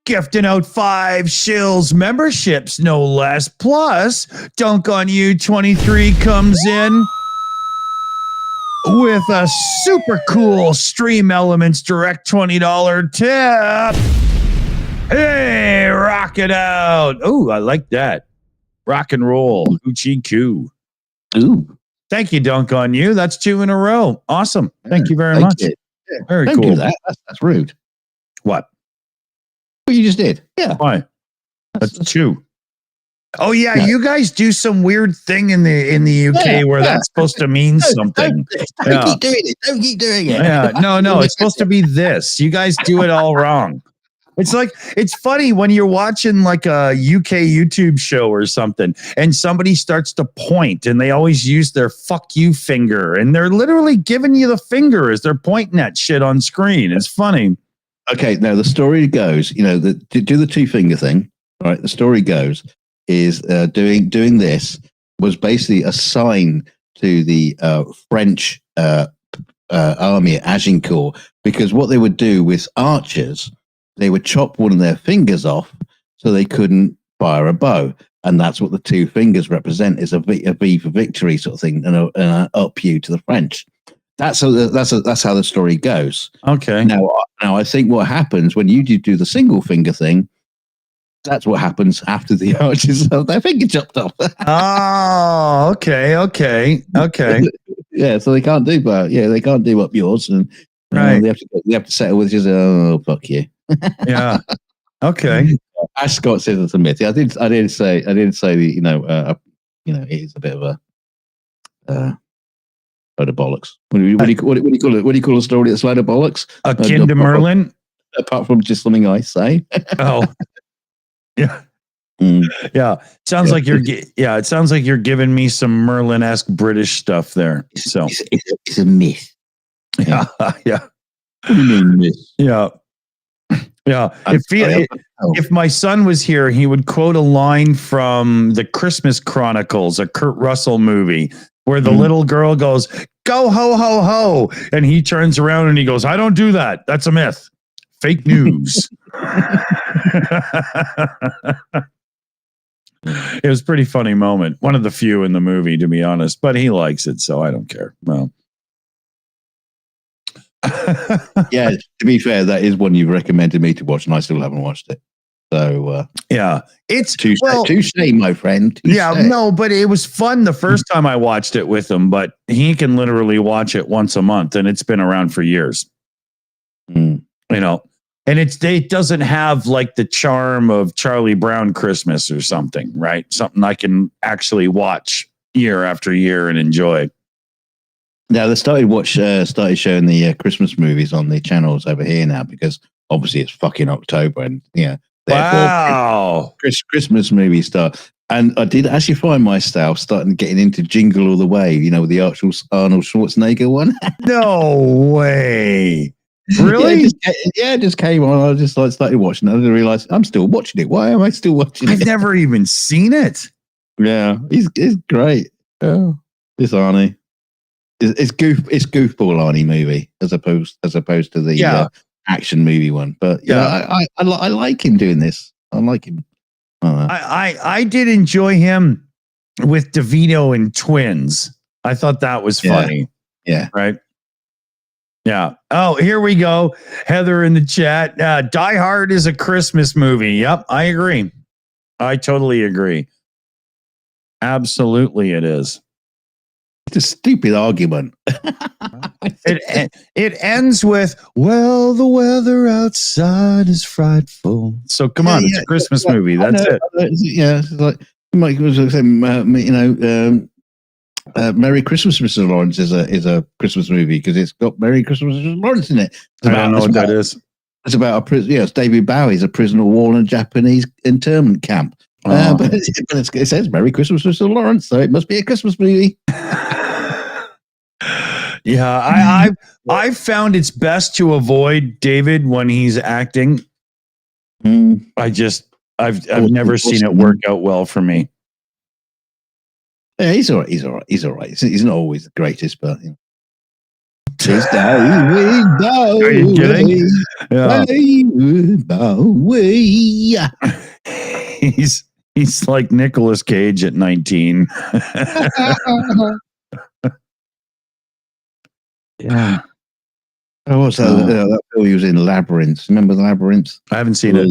Speaker 1: gifting out 5 Shills memberships, no less. Plus, Dunk on You 23 comes in with a super cool Stream Elements Direct $20 tip. Hey, rock it out. Oh, I like that. Rock and roll. Uchi Q.
Speaker 2: Ooh.
Speaker 1: Thank you, Dunk on You. That's 2 in a row. Awesome. Thank you very much.
Speaker 2: Yeah.
Speaker 1: Very
Speaker 2: Don't
Speaker 1: cool.
Speaker 2: do that. That's rude.
Speaker 1: What?
Speaker 2: What you just did. Yeah.
Speaker 1: Why? That's 2. Oh yeah, you guys do some weird thing in the UK where that's supposed to mean something.
Speaker 2: Don't keep doing it. Don't keep doing it.
Speaker 1: Yeah. No, it's supposed to be this. You guys do it all wrong. It's funny when you're watching like a UK YouTube show or something and somebody starts to point and they always use their "fuck you" finger and they're literally giving you the finger as they're pointing at shit on screen. It's funny.
Speaker 2: Okay, now the story goes, do the 2-finger thing. All right, the story goes is doing this was basically a sign to the French army at Agincourt, because what they would do with archers, they would chop one of their fingers off so they couldn't fire a bow. And that's what the two fingers represent, is a V for victory sort of thing, and an up you to the French. That's how the story goes.
Speaker 1: Okay.
Speaker 2: Now I think what happens when you do the single finger thing, that's what happens after the archers have their finger chopped off.
Speaker 1: Oh, okay.
Speaker 2: Yeah, so they can't do that. Yeah, they can't do up yours, and
Speaker 1: right.
Speaker 2: They have to settle with just fuck you.
Speaker 1: Yeah. Okay.
Speaker 2: As Scott says, it's a myth. I didn't say that, it is a bit of a load of bollocks. What do you call it? What do you call a story that's a load of bollocks?
Speaker 1: Akin to Merlin.
Speaker 2: Apart from just something I say.
Speaker 1: Oh, yeah. Yeah. Sounds like you're. Yeah, it sounds like you're giving me some Merlin-esque British stuff there. So
Speaker 2: it's a myth.
Speaker 1: Yeah. Yeah.
Speaker 2: What do you mean myth?
Speaker 1: Yeah. Yeah. If my son was here, he would quote a line from the Christmas Chronicles, a Kurt Russell movie, where the little girl goes, "Go ho ho ho," and he turns around and he goes, "I don't do that. That's a myth. Fake news." It was a pretty funny moment. One of the few in the movie, to be honest, but he likes it, so I don't care. Well.
Speaker 2: Yeah, to be fair, that is one you've recommended me to watch, and I still haven't watched it. So
Speaker 1: yeah, it's
Speaker 2: touche, my friend. Touche.
Speaker 1: Yeah, no, but it was fun the first time I watched it with him. But he can literally watch it once a month, and it's been around for years. You know, and it doesn't have like the charm of Charlie Brown Christmas or something, right? Something I can actually watch year after year and enjoy.
Speaker 2: Now they started showing the Christmas movies on the channels over here now, because obviously it's fucking October, and
Speaker 1: wow,
Speaker 2: Christmas movies start. And I did actually find myself getting into Jingle All the Way, with the actual Arnold Schwarzenegger one.
Speaker 1: No way. Really?
Speaker 2: It just came on. I just started watching it. I didn't realize I'm still watching it. Why am I still watching it?
Speaker 1: I've never even seen it.
Speaker 2: Yeah, he's great. Oh, this Arnie. It's goofball Arnie movie as opposed to the action movie one. But I like him doing this. I like him.
Speaker 1: I did enjoy him with DeVito in Twins. I thought that was funny.
Speaker 2: Yeah.
Speaker 1: Right. Yeah. Oh, here we go. Heather in the chat. Die Hard is a Christmas movie. Yep, I agree. I totally agree. Absolutely, it is.
Speaker 2: It's a stupid argument.
Speaker 1: It ends with, "Well, the weather outside is frightful." So come on, it's a Christmas movie. That's it.
Speaker 2: Yeah, it's like Mike was saying. Merry Christmas, Mr. Lawrence is a Christmas movie because it's got Merry Christmas, Mr. Lawrence in it.
Speaker 1: I don't know what that is.
Speaker 2: It's about a prison. Yeah, it's David Bowie's a prisoner of war in a Japanese internment camp. But it says Merry Christmas, Mr. Lawrence, so it must be a Christmas movie.
Speaker 1: Yeah, I've found it's best to avoid David when he's acting. I've never seen it work out well for me.
Speaker 2: Yeah, he's all right. He's all right. He's not always the greatest, but just David Bowie.
Speaker 1: Are you kidding? Yeah.
Speaker 2: David Bowie.
Speaker 1: He's like Nicolas Cage at 19.
Speaker 2: Yeah. Oh, what's that? That film he was in, Labyrinth. Remember the Labyrinth?
Speaker 1: I haven't seen it.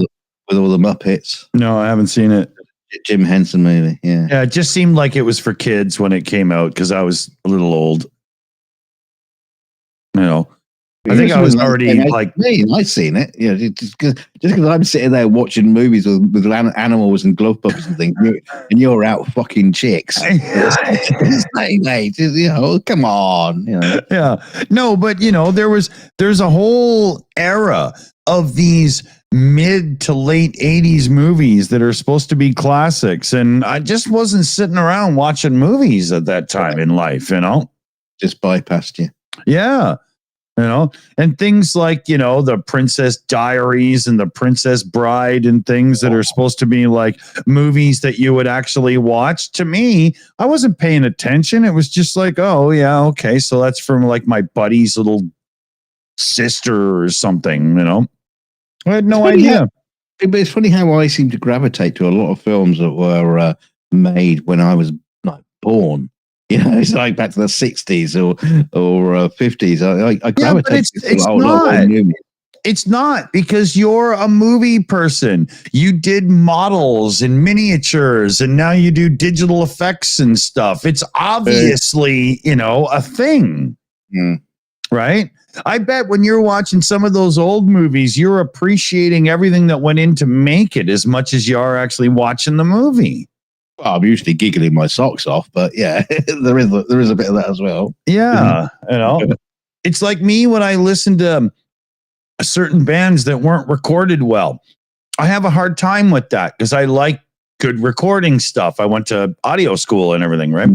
Speaker 2: With all the Muppets.
Speaker 1: No, I haven't seen it.
Speaker 2: Jim Henson movie. Yeah.
Speaker 1: Yeah, it just seemed like it was for kids when it came out because I was a little old. I think I was already like
Speaker 2: me. I've seen it. Yeah, just because I'm sitting there watching movies with animals and glove puppets and things, and you're out fucking chicks. Come on.
Speaker 1: Yeah, no, but there's a whole era of these mid to late 80s movies that are supposed to be classics, and I just wasn't sitting around watching movies at that time in life.
Speaker 2: Just bypassed you.
Speaker 1: Yeah. And things like, the Princess Diaries and the Princess Bride and things that are supposed to be like movies that you would actually watch. To me, I wasn't paying attention. It was just like, oh, yeah, okay. So that's from like my buddy's little sister or something, I had no idea.
Speaker 2: But it's funny how I seem to gravitate to a lot of films that were made when I was like born. It's like back to the 60s or 50s. I
Speaker 1: Yeah, but
Speaker 2: gravitate to a lot of old movies.
Speaker 1: It's not, because you're a movie person. You did models and miniatures, and now you do digital effects and stuff. It's obviously, a thing, right? I bet when you're watching some of those old movies, you're appreciating everything that went in to make it as much as you are actually watching the movie.
Speaker 2: Well, I'm usually giggling my socks off, but yeah, there is a bit of that as well.
Speaker 1: Yeah, it's like me when I listen to certain bands that weren't recorded well. I have a hard time with that because I like good recording stuff. I went to audio school and everything, right?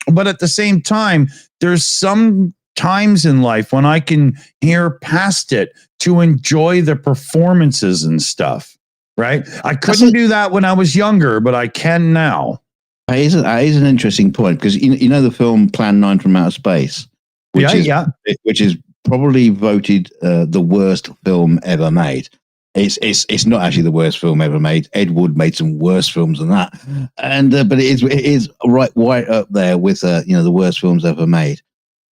Speaker 1: But at the same time, there's some times in life when I can hear past it to enjoy the performances and stuff, right? I couldn't do that when I was younger, but I can now.
Speaker 2: That is an interesting point, because you know the film Plan 9 from Outer Space, which is probably voted the worst film ever made. It's not actually the worst film ever made. Ed Wood made some worse films than that, and but it is right up there with the worst films ever made.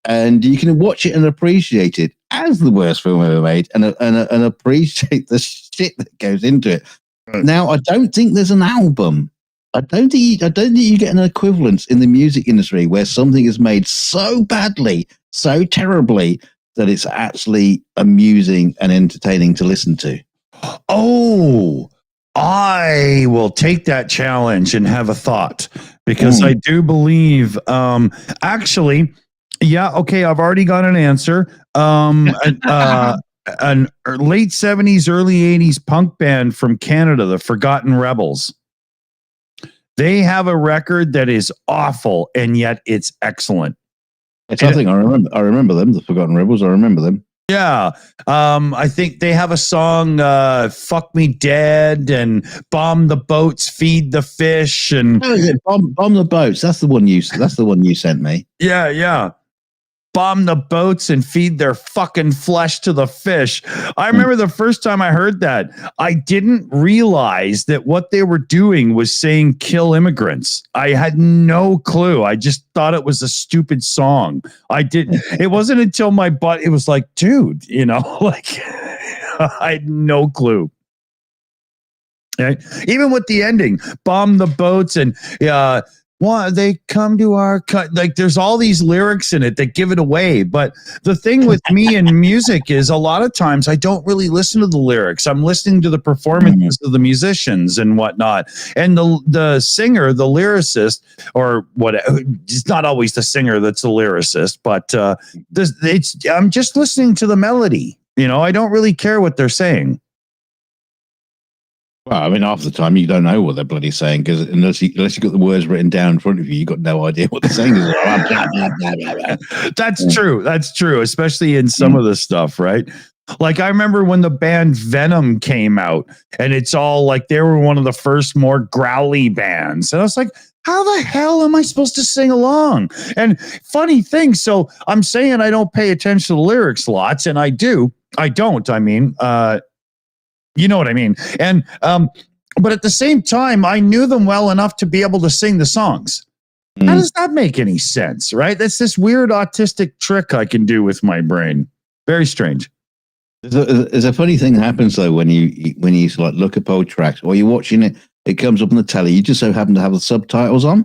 Speaker 2: And you can watch it and appreciate it as the worst film ever made, and appreciate the shit that goes into it. Now, I don't think there's an album. I don't think you get an equivalence in the music industry where something is made so badly, so terribly, that it's actually amusing and entertaining to listen to.
Speaker 1: Oh, I will take that challenge and have a thought, because I do believe, actually, yeah, okay, I've already got an answer. An late 70s, early 80s punk band from Canada, the Forgotten Rebels. They have a record that is awful, and yet it's excellent.
Speaker 2: I think I remember them, the Forgotten Rebels. I remember them.
Speaker 1: Yeah. I think they have a song, Fuck Me Dead, and Bomb the Boats, Feed the Fish, and
Speaker 2: Bomb the Boats. That's the one you sent me.
Speaker 1: Yeah. Bomb the boats and feed their fucking flesh to the fish. I remember the first time I heard that, I didn't realize that what they were doing was saying kill immigrants. I had no clue. I just thought it was a stupid song. It wasn't until it was like, dude, like I had no clue. Right? Even with the ending, bomb the boats and they come to our cut. Like, there's all these lyrics in it that give it away. But the thing with me and music is a lot of times I don't really listen to the lyrics. I'm listening to the performances of the musicians and whatnot. And the singer, the lyricist, or whatever, it's not always the singer that's the lyricist, but I'm just listening to the melody. I don't really care what they're saying.
Speaker 2: Well, I mean, half the time you don't know what they're bloody saying, because unless you got the words written down in front of you, you got no idea what they're saying.
Speaker 1: That's true. That's true, especially in some of the stuff, right? Like, I remember when the band Venom came out, and it's all like they were one of the first more growly bands, and I was like, how the hell am I supposed to sing along? And funny thing, so I'm saying I don't pay attention to the lyrics lots, and I do. I don't. I mean, you know what I mean? And, but at the same time, I knew them well enough to be able to sing the songs. How does that make any sense, right? That's this weird autistic trick I can do with my brain. Very strange.
Speaker 2: There's a funny thing that happens though when you like look at old tracks, or you're watching it, it comes up on the telly. You just so happen to have the subtitles on,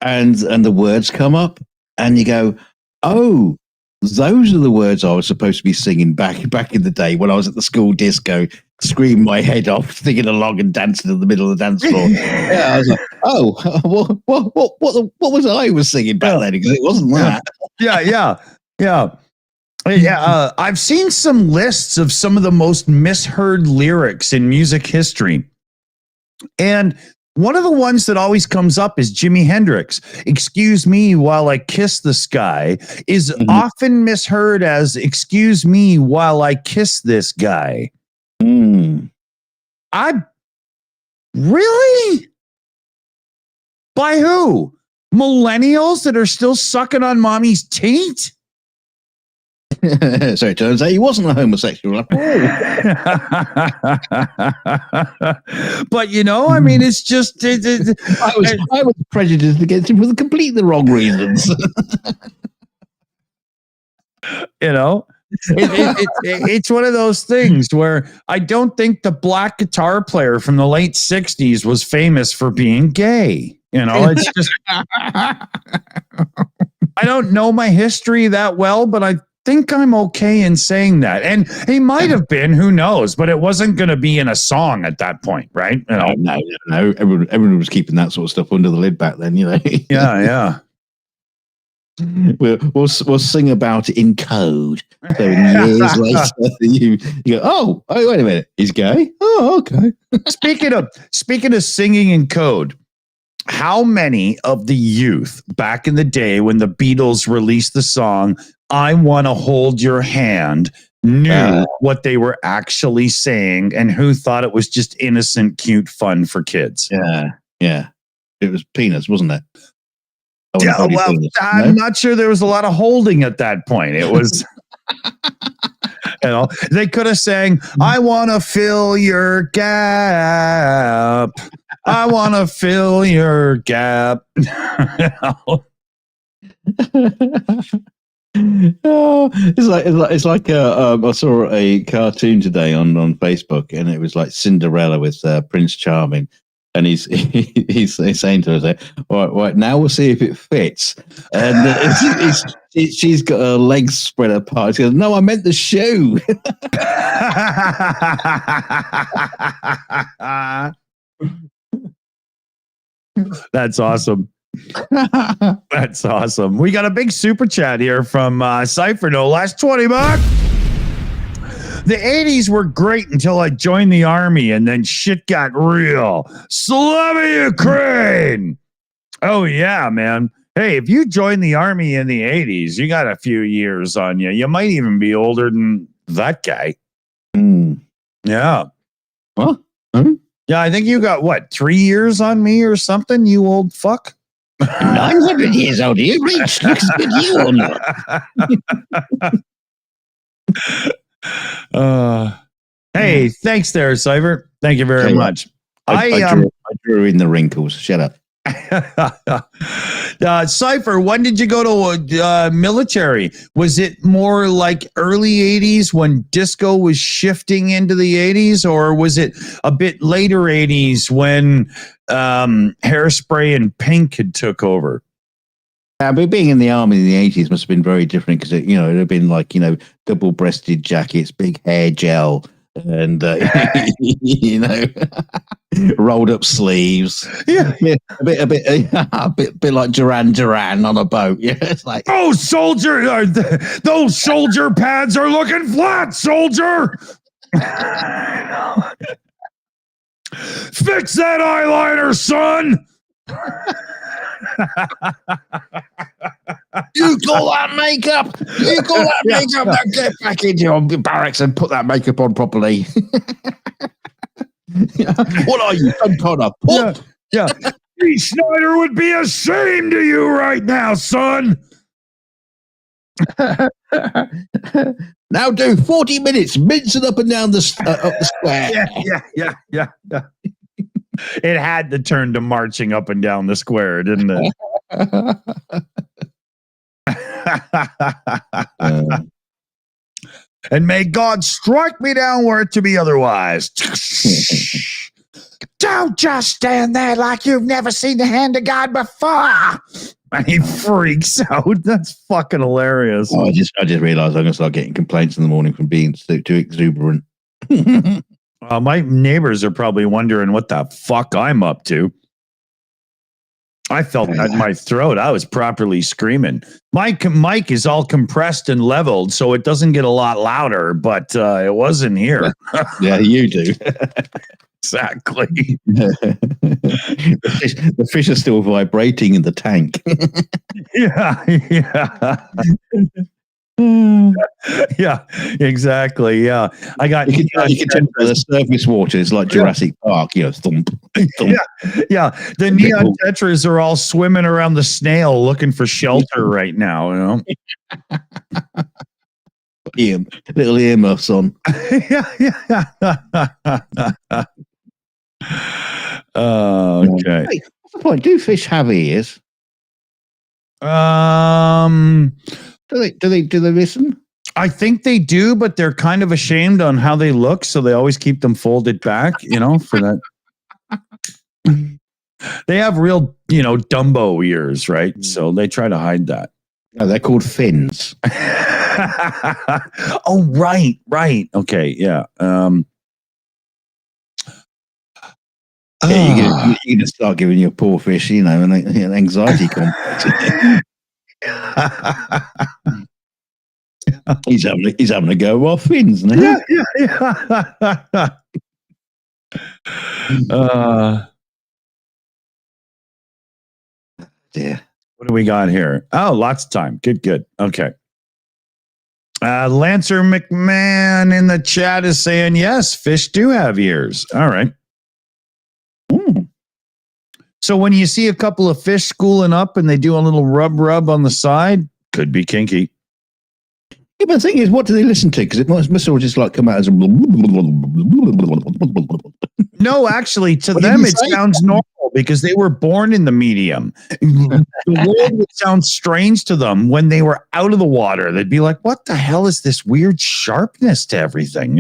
Speaker 2: and the words come up, and you go, "Oh, those are the words I was supposed to be singing back in the day when I was at the school disco, screaming my head off, singing along and dancing in the middle of the dance floor." Yeah, I was like, "Oh, what was I was singing back then?" Because it wasn't that.
Speaker 1: Yeah. I've seen some lists of some of the most misheard lyrics in music history, and one of the ones that always comes up is Jimi Hendrix. "Excuse me while I kiss the sky" is often misheard as "excuse me while I kiss this guy." I really? By who? Millennials that are still sucking on mommy's teat?
Speaker 2: So it turns out he wasn't a homosexual.
Speaker 1: But I mean, it's just
Speaker 2: I was prejudiced against him for completely the wrong reasons.
Speaker 1: It's one of those things where I don't think the black guitar player from the late 60s was famous for being gay. It's just, I don't know my history that well, but I think I'm okay in saying that. And he might have been, who knows, but it wasn't going to be in a song at that point, right?
Speaker 2: No. Everyone was keeping that sort of stuff under the lid back then,
Speaker 1: Yeah.
Speaker 2: We'll sing about it in code. So years later, you go, oh, wait a minute, he's gay. Oh, okay.
Speaker 1: Speaking of singing in code, how many of the youth back in the day when the Beatles released the song "I Want to Hold Your Hand" knew what they were actually saying, and who thought it was just innocent, cute fun for kids?
Speaker 2: Yeah. It was peanuts, wasn't it?
Speaker 1: Yeah, well, I'm not sure there was a lot of holding at that point. It was, they could have sang, "I want to fill your gap. I want to fill your gap."
Speaker 2: It's like I saw a cartoon today on Facebook, and it was like Cinderella with Prince Charming. And he's saying to her, right, now we'll see if it fits. And she's got her legs spread apart. She goes, "No, I meant the shoe."
Speaker 1: That's awesome. That's awesome. We got a big super chat here from Cypher. No, last $20. The 80s were great until I joined the army, and then shit got real. Slava Ukraine. Oh, yeah, man. Hey, if you joined the army in the 80s, you got a few years on you. You might even be older than that guy. Yeah.
Speaker 2: What?
Speaker 1: Yeah, I think you got, 3 years on me or something, you old fuck?
Speaker 2: 900 years old. You reached. Looks good you on.
Speaker 1: Hey, thanks there, Cypher. Thank you very much.
Speaker 2: I drew in the wrinkles. Shut up.
Speaker 1: Cypher, when did you go to military? Was it more like early 80s when disco was shifting into the 80s, or was it a bit later 80s when Hairspray and Pink had took over?
Speaker 2: But being in the army in the 80s must have been very different, because it had been like double-breasted jackets, big hair gel, and rolled up sleeves.
Speaker 1: Yeah,
Speaker 2: a bit like Duran on a boat. Yeah, it's like,
Speaker 1: oh, soldier, those soldier pads are looking flat, soldier. Fix that eyeliner, son.
Speaker 2: You call that makeup? You call that makeup? Now get back into your barracks and put that makeup on properly. What are you, some kind of pup?
Speaker 1: Yeah. Dee Snider would be ashamed of you right now, son.
Speaker 2: Now do 40 minutes mincing up and down the square.
Speaker 1: Yeah. It had to turn to marching up and down the square, didn't it? And may God strike me down were it to be otherwise. Don't just stand there like you've never seen the hand of God before. And he freaks out. That's fucking hilarious.
Speaker 2: I just realized I'm going to start getting complaints in the morning from being too exuberant.
Speaker 1: My neighbors are probably wondering what the fuck I'm up to. I felt that in my throat. I was properly screaming. My mic is all compressed and leveled, so it doesn't get a lot louder, but it wasn't here.
Speaker 2: Yeah, you do.
Speaker 1: Exactly.
Speaker 2: The fish are still vibrating in the tank.
Speaker 1: Yeah. Yeah, exactly. Yeah, I got.
Speaker 2: You can tell the surface water is like Jurassic Park. Thump.
Speaker 1: Yeah. The neon tetras are all swimming around the snail looking for shelter right now.
Speaker 2: little earmuffs on.
Speaker 1: Okay.
Speaker 2: Hey, what's the point? Do fish have ears? Do they listen?
Speaker 1: I think they do, but they're kind of ashamed on how they look, so they always keep them folded back, for that. They have real, Dumbo ears, right? So they try to hide that.
Speaker 2: No, they're called fins.
Speaker 1: Oh, right. Okay, yeah.
Speaker 2: You're going to start giving your poor fish, an anxiety complex. He's having a go off fins now. Dear.
Speaker 1: What do we got here? Oh, lots of time. Good. Okay. Lancer McMahon in the chat is saying, yes, fish do have ears. All right. So when you see a couple of fish schooling up and they do a little rub on the side, could be kinky.
Speaker 2: Yeah, but the thing is, what do they listen to? Because it must all just like come out as a...
Speaker 1: No, actually, to them it sounds normal because they were born in the medium. The world would sound strange to them when they were out of the water. They'd be like, what the hell is this weird sharpness to everything,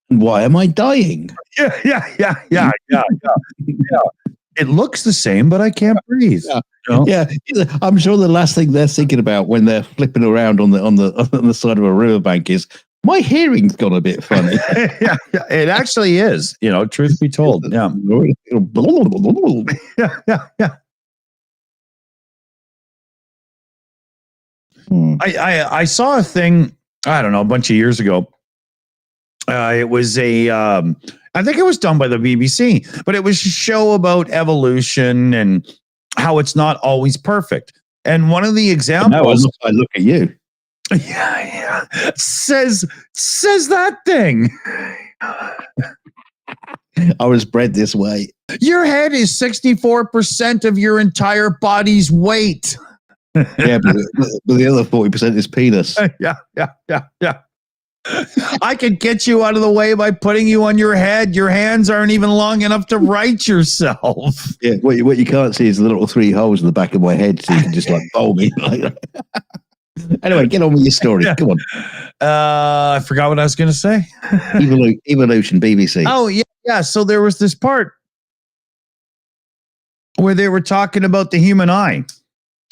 Speaker 2: Why am I dying?
Speaker 1: Yeah. It looks the same, but I can't breathe.
Speaker 2: Yeah, I'm sure the last thing they're thinking about when they're flipping around on the side of a riverbank is my hearing's gone a bit funny.
Speaker 1: Yeah, it actually is. Truth be told, yeah. I saw a thing. I don't know, a bunch of years ago. It was I think it was done by the BBC, but it was a show about evolution and how it's not always perfect. And one of the examples,
Speaker 2: I look at you.
Speaker 1: Yeah, says that thing.
Speaker 2: I was bred this way.
Speaker 1: Your head is 64% of your entire body's weight.
Speaker 2: Yeah, but the other 40% is penis.
Speaker 1: Yeah. I could get you out of the way by putting you on your head. Your hands aren't even long enough to right yourself.
Speaker 2: Yeah, what you can't see is the little 3 holes in the back of my head, so you can just bowl me. Anyway, get on with your story. Yeah. Come on.
Speaker 1: I forgot what I was going to say.
Speaker 2: Evolution, BBC.
Speaker 1: Oh, yeah. So there was this part where they were talking about the human eye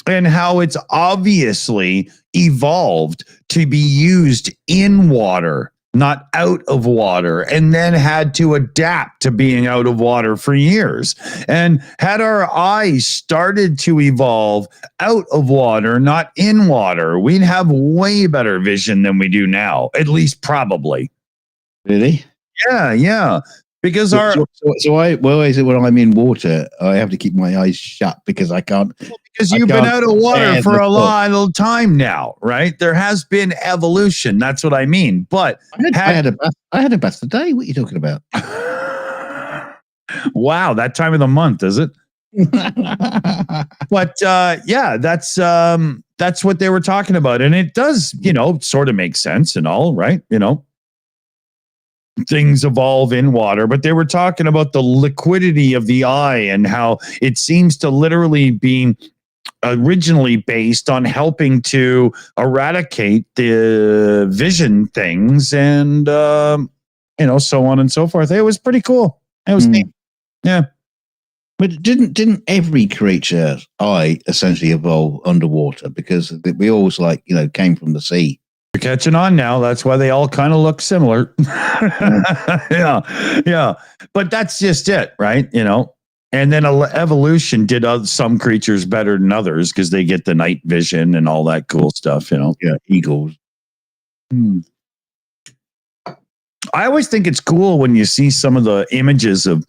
Speaker 1: and how it's obviously evolved to be used in water, not out of water, and then had to adapt to being out of water for years. And had our eyes started to evolve out of water, not in water, we'd have way better vision than we do now, at least probably.
Speaker 2: Really?
Speaker 1: Yeah. Because
Speaker 2: why is it when I'm in water, I have to keep my eyes shut because I can't.
Speaker 1: Because you've been out of water for a lot of time now, right? There has been evolution. That's what I mean. But
Speaker 2: I had a bath today. What are you talking about?
Speaker 1: Wow, that time of the month, is it? But yeah, that's what they were talking about, and it does, sort of make sense and all, right? Things evolve in water, but they were talking about the liquidity of the eye and how it seems to literally be originally based on helping to eradicate the vision things and so on and so forth. It was pretty cool. It was neat. Yeah.
Speaker 2: But didn't every creature's eye essentially evolve underwater? Because we always came from the sea.
Speaker 1: You're catching on now. That's why they all kind of look similar. Yeah. But that's just it, right? And then evolution did some creatures better than others because they get the night vision and all that cool stuff,
Speaker 2: Yeah, eagles.
Speaker 1: I always think it's cool when you see some of the images of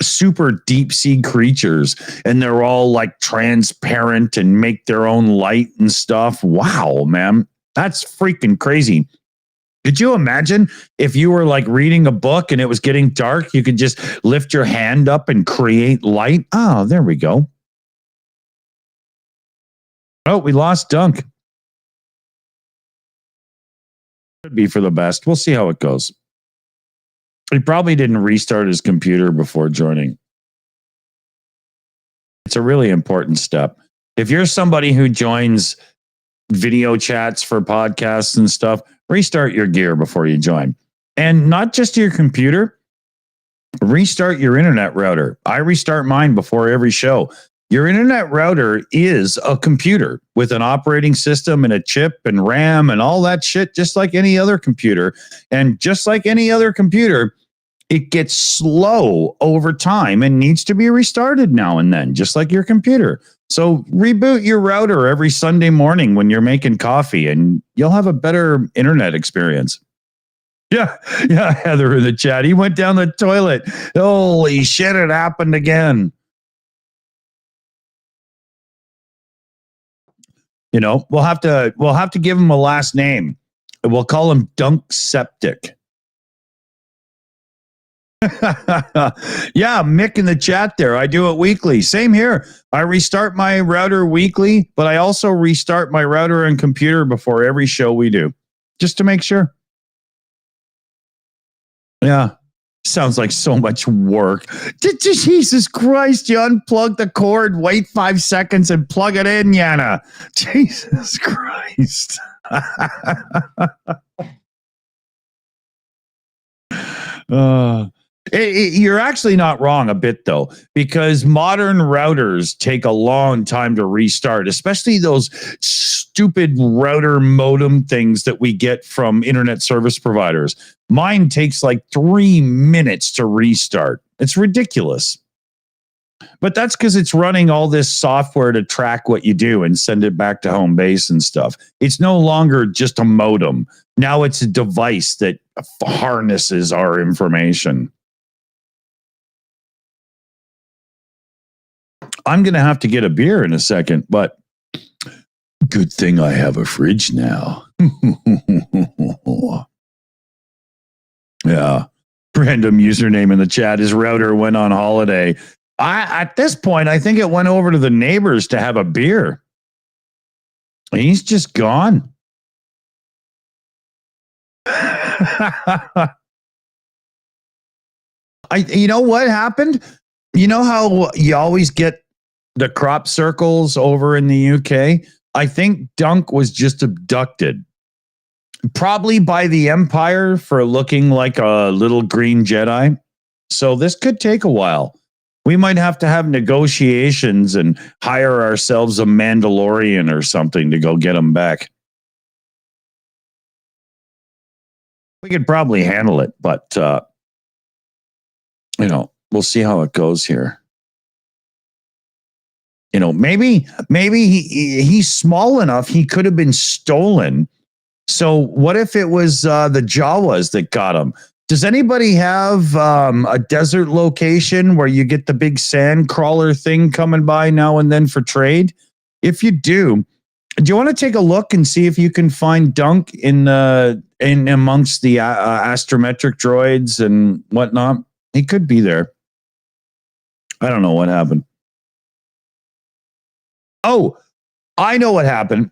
Speaker 1: super deep sea creatures and they're all like transparent and make their own light and stuff. Wow, man. That's freaking crazy. Could you imagine if you were like reading a book and it was getting dark, you could just lift your hand up and create light? Oh, there we go. Oh, we lost Dunk. Could be for the best. We'll see how it goes. He probably didn't restart his computer before joining. It's a really important step. If you're somebody who joins video chats for podcasts and stuff, restart your gear before you join. And not just your computer, restart your internet router. I restart mine before every show. Your internet router is a computer with an operating system and a chip and RAM and all that shit, just like any other computer. And just like any other computer, it gets slow over time and needs to be restarted now and then, just like your computer. So reboot your router every Sunday morning when you're making coffee and you'll have a better internet experience. Yeah, Heather in the chat. He went down the toilet. Holy shit, it happened again. You know, we'll have to give him a last name. We'll call him Dunk Septic. Yeah, Mick in the chat there. I do it weekly. Same here. I restart my router weekly, but I also restart my router and computer before every show we do, just to make sure. Yeah. Sounds like so much work. Jesus Christ, you unplug the cord, wait 5 seconds and plug it in, Yana. Jesus Christ. You're actually not wrong a bit, though, because modern routers take a long time to restart, especially those stupid router modem things that we get from internet service providers. Mine takes like 3 minutes to restart. It's ridiculous. But that's because it's running all this software to track what you do and send it back to home base and stuff. It's no longer just a modem. Now it's a device that harnesses our information. I'm going to have to get a beer in a second, but good thing I have a fridge now. Yeah. Random username in the chat. His router went on holiday. At this point, I think it went over to the neighbors to have a beer. He's just gone. You know what happened? You know how you always get the crop circles over in the UK? I think Dunk was just abducted. Probably by the Empire for looking like a little green Jedi. So this could take a while. We might have to have negotiations and hire ourselves a Mandalorian or something to go get him back. We could probably handle it, but, we'll see how it goes here. Maybe he's small enough he could have been stolen. So what if it was the Jawas that got him? Does anybody have a desert location where you get the big sand crawler thing coming by now and then for trade? If you do you want to take a look and see if you can find Dunk in amongst the astrometric droids and whatnot? He could be there. I don't know what happened. Oh, I know what happened.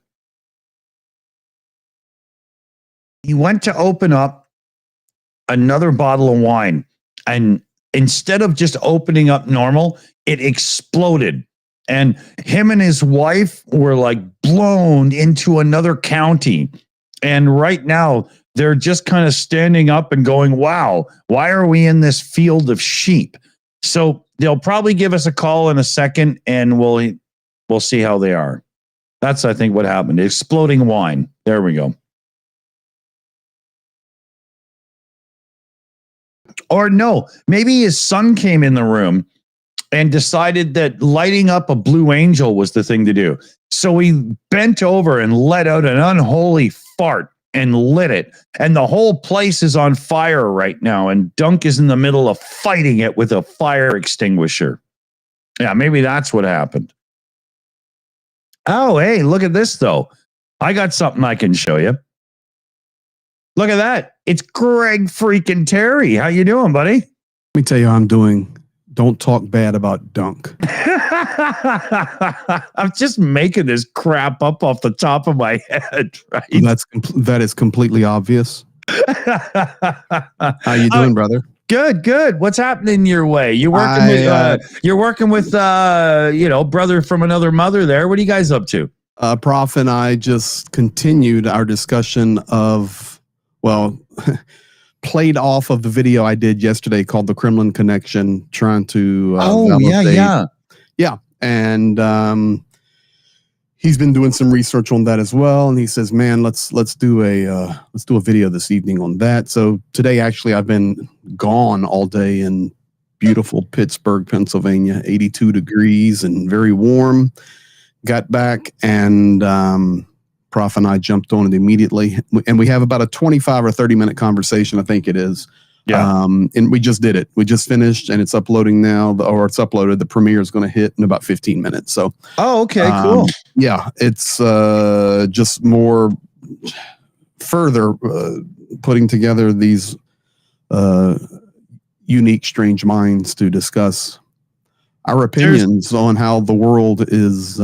Speaker 1: He went to open up another bottle of wine, and instead of just opening up normal, it exploded. And him and his wife were like blown into another county. And right now, they're just kind of standing up and going, wow, why are we in this field of sheep? So they'll probably give us a call in a second, and we'll see how they are. That's, I think, what happened. Exploding wine. There we go. Or no, maybe his son came in the room and decided that lighting up a blue angel was the thing to do. So he bent over and let out an unholy fart and lit it. And the whole place is on fire right now. And Dunk is in the middle of fighting it with a fire extinguisher. Yeah, maybe that's what happened. Oh, hey, look at this, though. I got something I can show you. Look at that. It's Greg freaking Terry. How you doing, buddy?
Speaker 3: Let me tell you how I'm doing. don't talk bad about Dunk.
Speaker 1: I'm just making this crap up off the top of my head, right?
Speaker 3: That is completely obvious. How you doing, brother?
Speaker 1: Good. What's happening your way? You're working with brother from another mother there. What are you guys up to?
Speaker 3: Prof and I just continued our discussion of, played off of the video I did yesterday called The Kremlin Connection, trying to validate. Yeah. And he's been doing some research on that as well. And he says, man, let's do a video this evening on that. So today, actually, I've been gone all day in beautiful Pittsburgh, Pennsylvania, 82 degrees and very warm. Got back and Prof and I jumped on it immediately. And we have about a 25 or 30 minute conversation, I think it is. Yeah. And we just did it. We just finished and it's uploading now, or it's uploaded. The premiere is going to hit in about 15 minutes. So,
Speaker 1: okay, cool.
Speaker 3: Yeah, it's just more further putting together these unique, strange minds to discuss our opinions on how the world is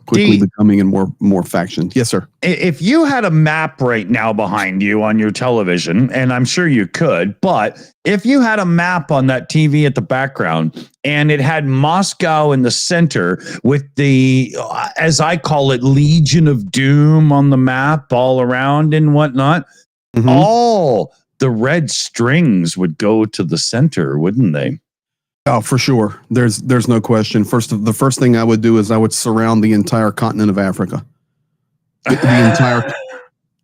Speaker 3: quickly becoming in more factions. Yes, sir.
Speaker 1: If you had a map right now behind you on your television, and I'm sure you could, but if you had a map on that TV at the background and it had Moscow in the center with the, as I call it, Legion of Doom on the map all around and whatnot, all the red strings would go to the center, wouldn't they?
Speaker 3: Oh, for sure. There's no question. The first thing I would do is I would surround the entire continent of Africa. The entire.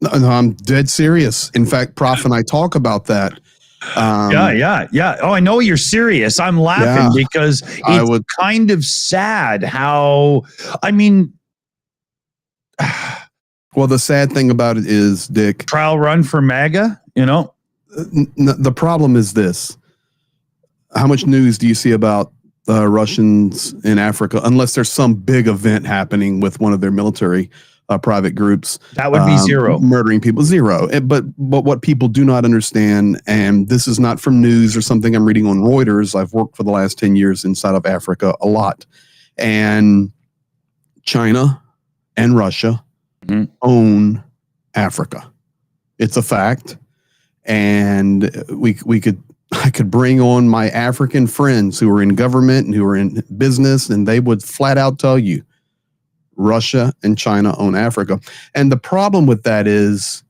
Speaker 3: No, I'm dead serious. In fact, Prof and I talk about that.
Speaker 1: Yeah. Oh, I know you're serious. I'm laughing because it's kind of sad how. I mean.
Speaker 3: Well, the sad thing about it is, Dick.
Speaker 1: Trial run for MAGA.
Speaker 3: The problem is this. How much news do you see about Russians in Africa, unless there's some big event happening with one of their military private groups?
Speaker 1: That would be zero.
Speaker 3: Murdering people, zero. But what people do not understand, and this is not from news or something I'm reading on Reuters. I've worked for the last 10 years inside of Africa a lot. And China and Russia own Africa. It's a fact. And I could bring on my African friends who are in government and who are in business, and they would flat out tell you Russia and China own Africa. And the problem with that is,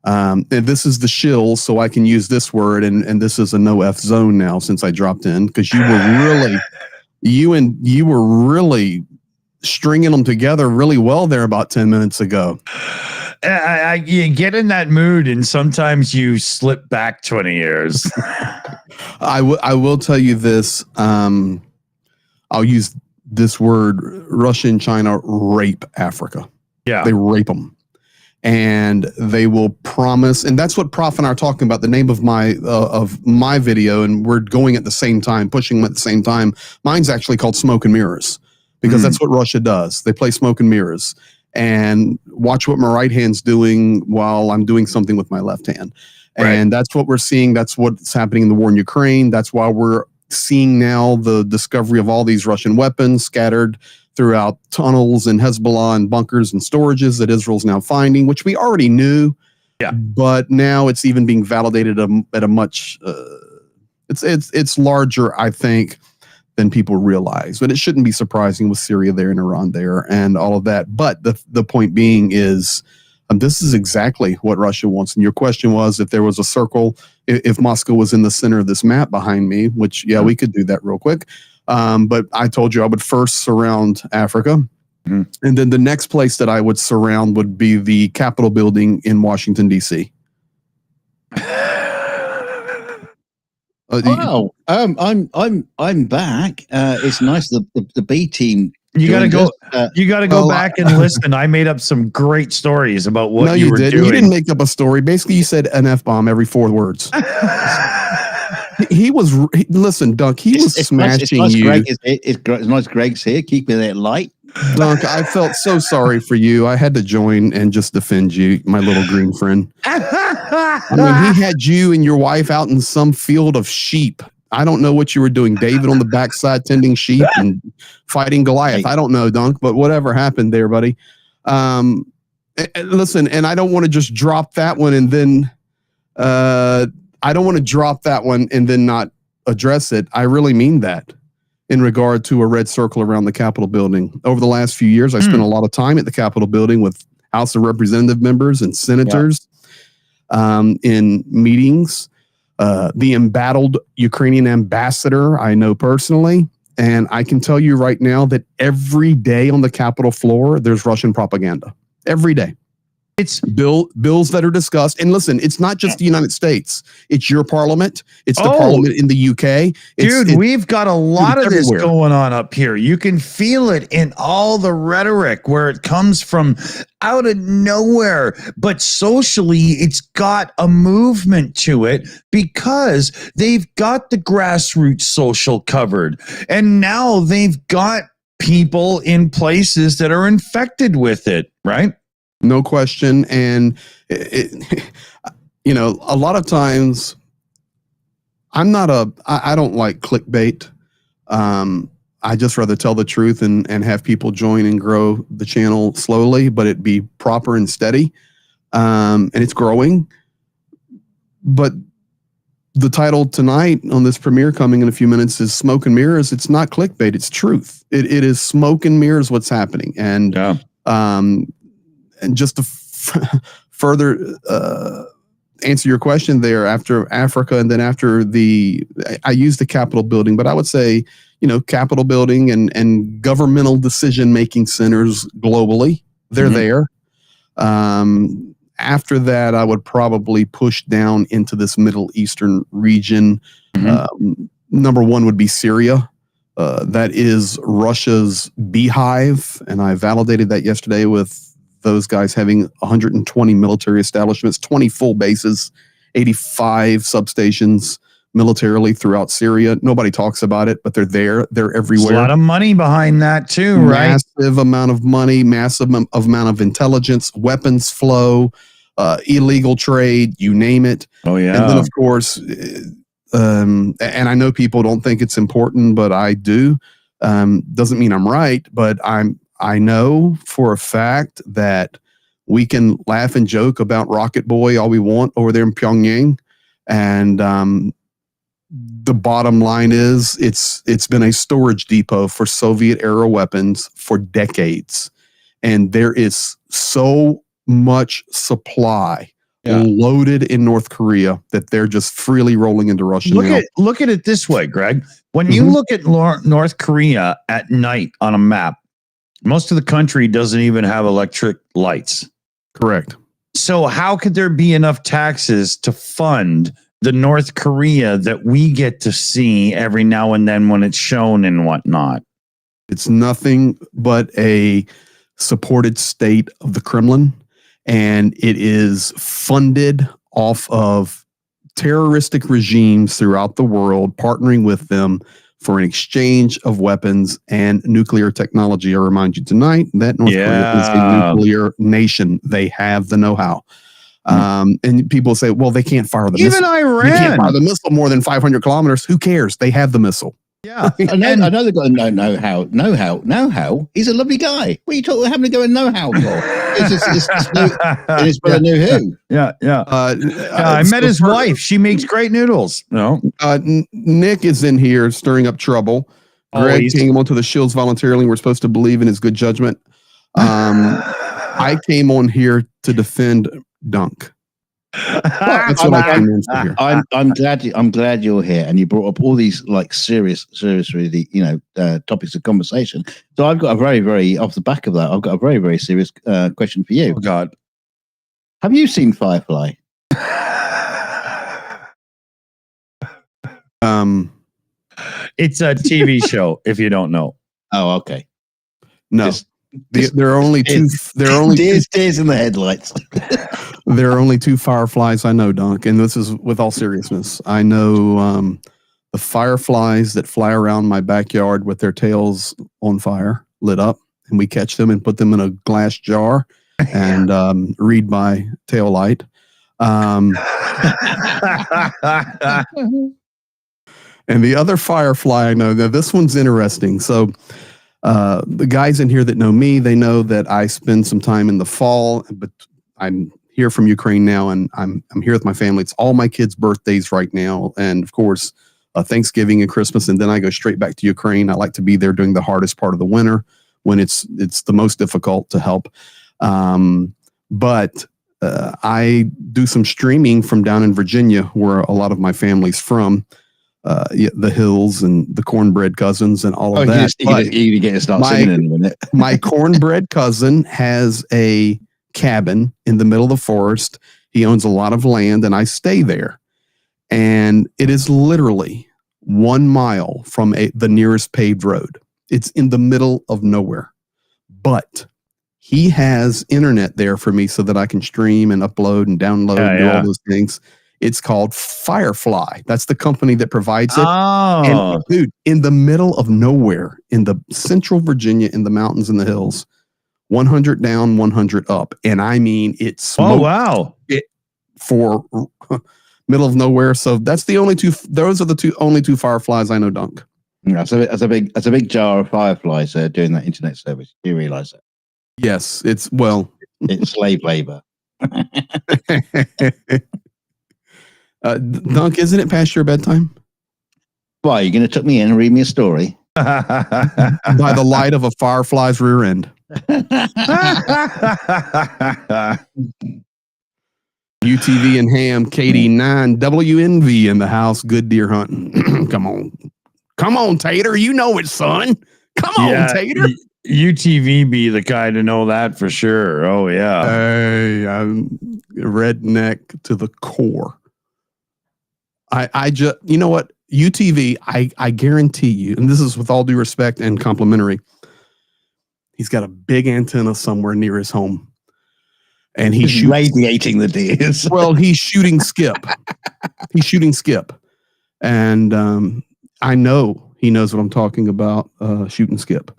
Speaker 3: and this is the Shills, so I can use this word, and this is a no F zone now since I dropped in, because you were really stringing them together really well there about 10 minutes ago.
Speaker 1: You get in that mood, and sometimes you slip back 20 years.
Speaker 3: I will tell you this. I'll use this word. Russia and China rape Africa. Yeah, they rape them, and they will promise. And that's what Prof and I are talking about. The name of my video, and we're going at the same time, pushing them at the same time. Mine's actually called Smoke and Mirrors, because that's what Russia does. They play smoke and mirrors. And watch what my right hand's doing while I'm doing something with my left hand. And that's what we're seeing. That's what's happening in the war in Ukraine. That's why we're seeing now the discovery of all these Russian weapons scattered throughout tunnels and Hezbollah and bunkers and storages that Israel's now finding, which we already knew. Yeah. But now it's even being validated at a much, it's larger, I think, than people realize. But it shouldn't be surprising with Syria there and Iran there and all of that. But the point being is, this is exactly what Russia wants. And your question was, if there was a circle, if Moscow was in the center of this map behind me, which, we could do that real quick. But I told you I would first surround Africa. And then the next place that I would surround would be the Capitol building in Washington, D.C.
Speaker 2: Wow, I'm back. It's nice. The B team.
Speaker 1: You got to go. You got to go back and listen. I made up some great stories about what you were doing.
Speaker 3: You didn't make up a story. Basically, you said an F-bomb every 4 words. Listen, Dunk. He was smashing you.
Speaker 2: It's nice. Greg's here, keeping it light.
Speaker 3: Dunk, I felt so sorry for you. I had to join and just defend you, my little green friend. I mean, he had you and your wife out in some field of sheep. I don't know what you were doing, David, on the backside tending sheep and fighting Goliath. I don't know, Dunk, but whatever happened there, buddy. Listen, and I don't want to just drop that one and then I don't want to drop that one and then not address it. I really mean that in regard to a red circle around the Capitol building. Over the last few years, I spent a lot of time at the Capitol building with House of Representative members and senators in meetings. The embattled Ukrainian ambassador I know personally, and I can tell you right now that every day on the Capitol floor, there's Russian propaganda. Every day. It's bills that are discussed. And listen, it's not just the United States. It's your parliament. It's the parliament in the UK.
Speaker 1: We've got a lot of this going on up here. You can feel it in all the rhetoric where it comes from out of nowhere. But socially, it's got a movement to it because they've got the grassroots social covered. And now they've got people in places that are infected with it, right?
Speaker 3: No question. And, a lot of times I don't like clickbait. I just rather tell the truth and have people join and grow the channel slowly, but it be proper and steady. And it's growing. But the title tonight on this premiere coming in a few minutes is Smoke and Mirrors. It's not clickbait. It's truth. It is smoke and mirrors what's happening. And, and just to further answer your question there, after Africa and then after I used the Capitol building, but I would say, Capitol building and governmental decision-making centers globally, they're there. After that, I would probably push down into this Middle Eastern region. Number one would be Syria. That is Russia's beehive, and I validated that yesterday with those guys having 120 military establishments, 20 full bases, 85 substations militarily throughout Syria. Nobody talks about it, but they're there. They're everywhere.
Speaker 1: There's a lot of money behind that too, right?
Speaker 3: Massive amount of money, massive amount of intelligence, weapons flow, illegal trade, you name it.
Speaker 1: Oh, yeah.
Speaker 3: And then, of course, and I know people don't think it's important, but I do. Doesn't mean I'm right, but I know for a fact that we can laugh and joke about Rocket Boy all we want over there in Pyongyang. And the bottom line is it's been a storage depot for Soviet era weapons for decades. And there is so much supply loaded in North Korea that they're just freely rolling into Russia.
Speaker 1: Look at it this way, Greg. When you look at North Korea at night on a map, most of the country doesn't even have electric lights.
Speaker 3: Correct.
Speaker 1: So how could there be enough taxes to fund the North Korea that we get to see every now and then when it's shown and whatnot?
Speaker 3: It's nothing but a supported state of the Kremlin, and it is funded off of terroristic regimes throughout the world, partnering with them for an exchange of weapons and nuclear technology. I remind you tonight that North Korea is a nuclear nation. They have the know-how. And people say, well, they can't fire the missile.
Speaker 1: Even Iran.
Speaker 3: You can't fire the missile more than 500 kilometers. Who cares? They have the missile.
Speaker 2: Yeah. I know they've got a know-how. He's a lovely guy. What are you talking? Having to go and know-how for? It's brother knew who.
Speaker 1: Yeah. I met his wife. She makes great noodles. No.
Speaker 3: Nick is in here stirring up trouble. Greg came onto the Shills voluntarily. We're supposed to believe in his good judgment. I came on here to defend Dunk. That's what I came in for here.
Speaker 2: I'm glad you're here, and you brought up all these like serious, really, topics of conversation. So I've got a very, very off the back of that. I've got a very, very serious question for you.
Speaker 1: Oh God,
Speaker 2: have you seen Firefly?
Speaker 1: It's a TV show. If you don't know.
Speaker 2: Oh, okay.
Speaker 3: No. There are only two. There are only
Speaker 2: tears in the headlights.
Speaker 3: There are only two fireflies I know, Dunk, and this is with all seriousness. I know the fireflies that fly around my backyard with their tails on fire, lit up, and we catch them and put them in a glass jar and read by tail light. And the other firefly I know, now this one's interesting. So the guys in here that know me, they know that I spend some time in the fall, but I'm here from Ukraine now, and I'm here with my family. It's all my kids' birthdays right now, and of course, Thanksgiving and Christmas, and then I go straight back to Ukraine. I like to be there during the hardest part of the winter when it's the most difficult to help. But I do some streaming from down in Virginia, where a lot of my family's from. The Hills and the Cornbread Cousins and all of that.
Speaker 2: You get to start singing in a minute.
Speaker 3: My Cornbread cousin has a cabin in the middle of the forest. He owns a lot of land, and I stay there. And it is literally 1 mile from the nearest paved road. It's in the middle of nowhere. But he has internet there for me so that I can stream and upload and download and do all those things. It's called Firefly. That's the company that provides it.
Speaker 1: Oh.
Speaker 3: And dude, in the middle of nowhere, in the central Virginia, in the mountains and the hills, 100 down, 100 up. And I mean, it's smoked.
Speaker 1: Oh, wow.
Speaker 3: It for middle of nowhere. So that's the only two. Those are the only two fireflies I know, Dunk.
Speaker 2: That's a big jar of fireflies doing that internet service. You realize that?
Speaker 3: Yes, it's
Speaker 2: slave labor.
Speaker 3: Dunk, isn't it past your bedtime?
Speaker 2: Why, are you going to tuck me in and read me a story?
Speaker 3: By the light of a firefly's rear end. UTV and Ham, KD9, WNV in the house. Good deer hunting. Come on, Tater. You know it, son. Come on, Tater.
Speaker 1: UTV be the guy to know that for sure. Oh, yeah.
Speaker 3: Hey, I'm redneck to the core. I just, you know what? UTV, I guarantee you, and this is with all due respect and complimentary, he's got a big antenna somewhere near his home. And he's
Speaker 2: radiating the deers.
Speaker 3: Well, he's shooting skip. And I know he knows what I'm talking about, shooting skip.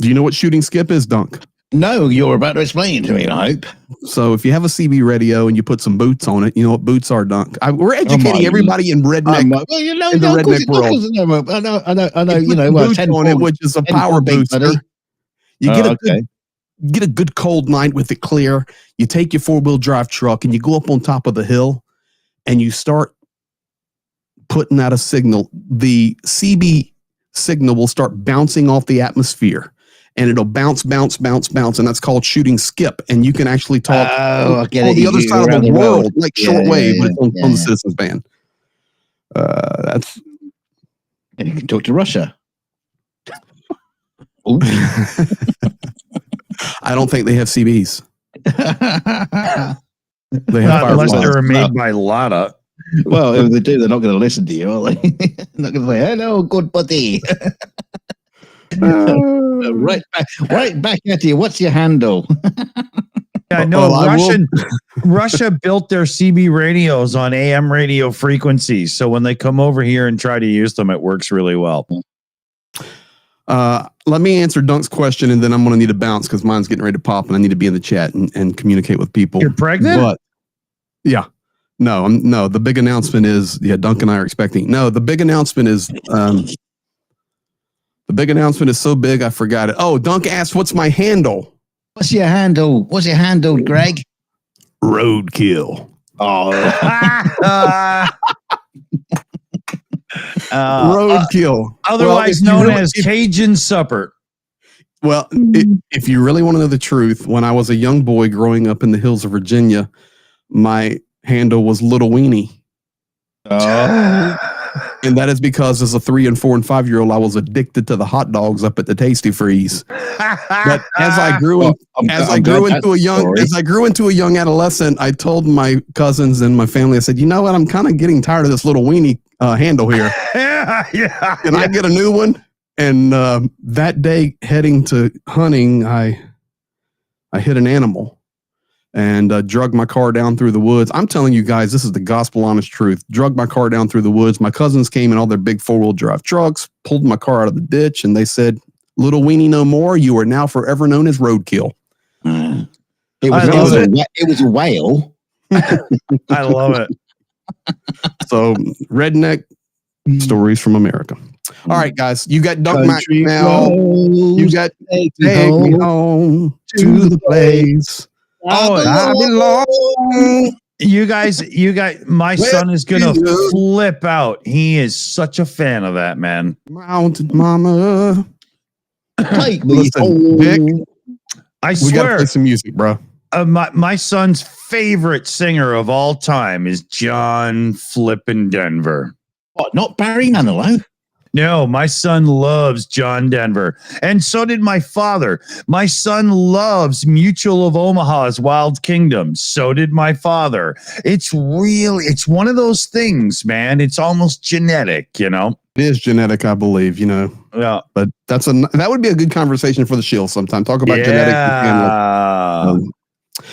Speaker 3: Do you know what shooting skip is, Dunk?
Speaker 2: No, you're about to explain it to me, I hope.
Speaker 3: So if you have a CB radio and you put some boots on it, you know what boots are, Dunk. We're educating everybody in redneck. In the redneck world.
Speaker 2: I know. You know,
Speaker 3: boots on it, which is a power booster. You get a good cold night with it clear. You take your 4-wheel drive truck and you go up on top of the hill and you start putting out a signal. The CB signal will start bouncing off the atmosphere. And it'll bounce, and that's called shooting skip. And you can actually talk on the other side of the world, like shortwave, but it's on the Citizens Band. That's.
Speaker 2: And you can talk to Russia.
Speaker 3: I don't think they have CBs.
Speaker 1: They have unless they're made by Lada.
Speaker 2: Well, if they do, they're not going to listen to you, are they? They're not going to say, "Hello, good buddy." Right back at you. What's your handle?
Speaker 1: I know Russia built their CB radios on AM radio frequencies, so when they come over here and try to use them, it works really well.
Speaker 3: Let me answer Dunk's question, and then I'm going to need to bounce because mine's getting ready to pop, and I need to be in the chat and communicate with people.
Speaker 1: You're pregnant?
Speaker 3: But yeah, no. The big announcement is Dunk and I are expecting. No, the big announcement is. The big announcement is so big, I forgot it. Oh, Dunk asked, what's my handle?
Speaker 2: What's your handle, Greg?
Speaker 3: Roadkill.
Speaker 2: Oh.
Speaker 3: Roadkill.
Speaker 1: Otherwise known as Cajun Supper.
Speaker 3: Well, if you really want to know the truth, when I was a young boy growing up in the hills of Virginia, my handle was Little Weenie.
Speaker 2: Oh.
Speaker 3: And that is because as a 3 and 4 and 5-year-old, I was addicted to the hot dogs up at the Tasty Freeze. But as I grew into a young adolescent, I told my cousins and my family, I said, you know what? I'm kind of getting tired of this Little Weenie handle here. Can I get a new one? And that day, heading to hunting, I hit an animal. And drug my car down through the woods. I'm telling you guys, this is the gospel honest truth. Drug my car down through the woods. My cousins came in all their big 4-wheel drive trucks, pulled my car out of the ditch, and they said, "Little Weenie no more. You are now forever known as Roadkill."
Speaker 2: It was a whale.
Speaker 1: I love it.
Speaker 3: So redneck stories from America. All right, guys, you got Dunk Mac now. You got Take Me Home to the Place.
Speaker 1: Oh,
Speaker 3: I belong.
Speaker 1: You guys, my son is gonna flip out. He is such a fan of that, man.
Speaker 3: Mountain Mama.
Speaker 2: Take me
Speaker 3: Listen,
Speaker 2: home.
Speaker 3: Vic,
Speaker 1: I
Speaker 3: we gotta
Speaker 1: swear,
Speaker 3: play some music, bro.
Speaker 1: my son's favorite singer of all time is John Flippin' Denver.
Speaker 2: What? Not Barry Manilow?
Speaker 1: No, my son loves John Denver. And so did my father. My son loves Mutual of Omaha's Wild Kingdom. So did my father. It's one of those things, man. It's almost genetic, you know?
Speaker 3: It is genetic, I believe, you know.
Speaker 1: Yeah.
Speaker 3: But that would be a good conversation for the Shills sometime. Talk about genetics.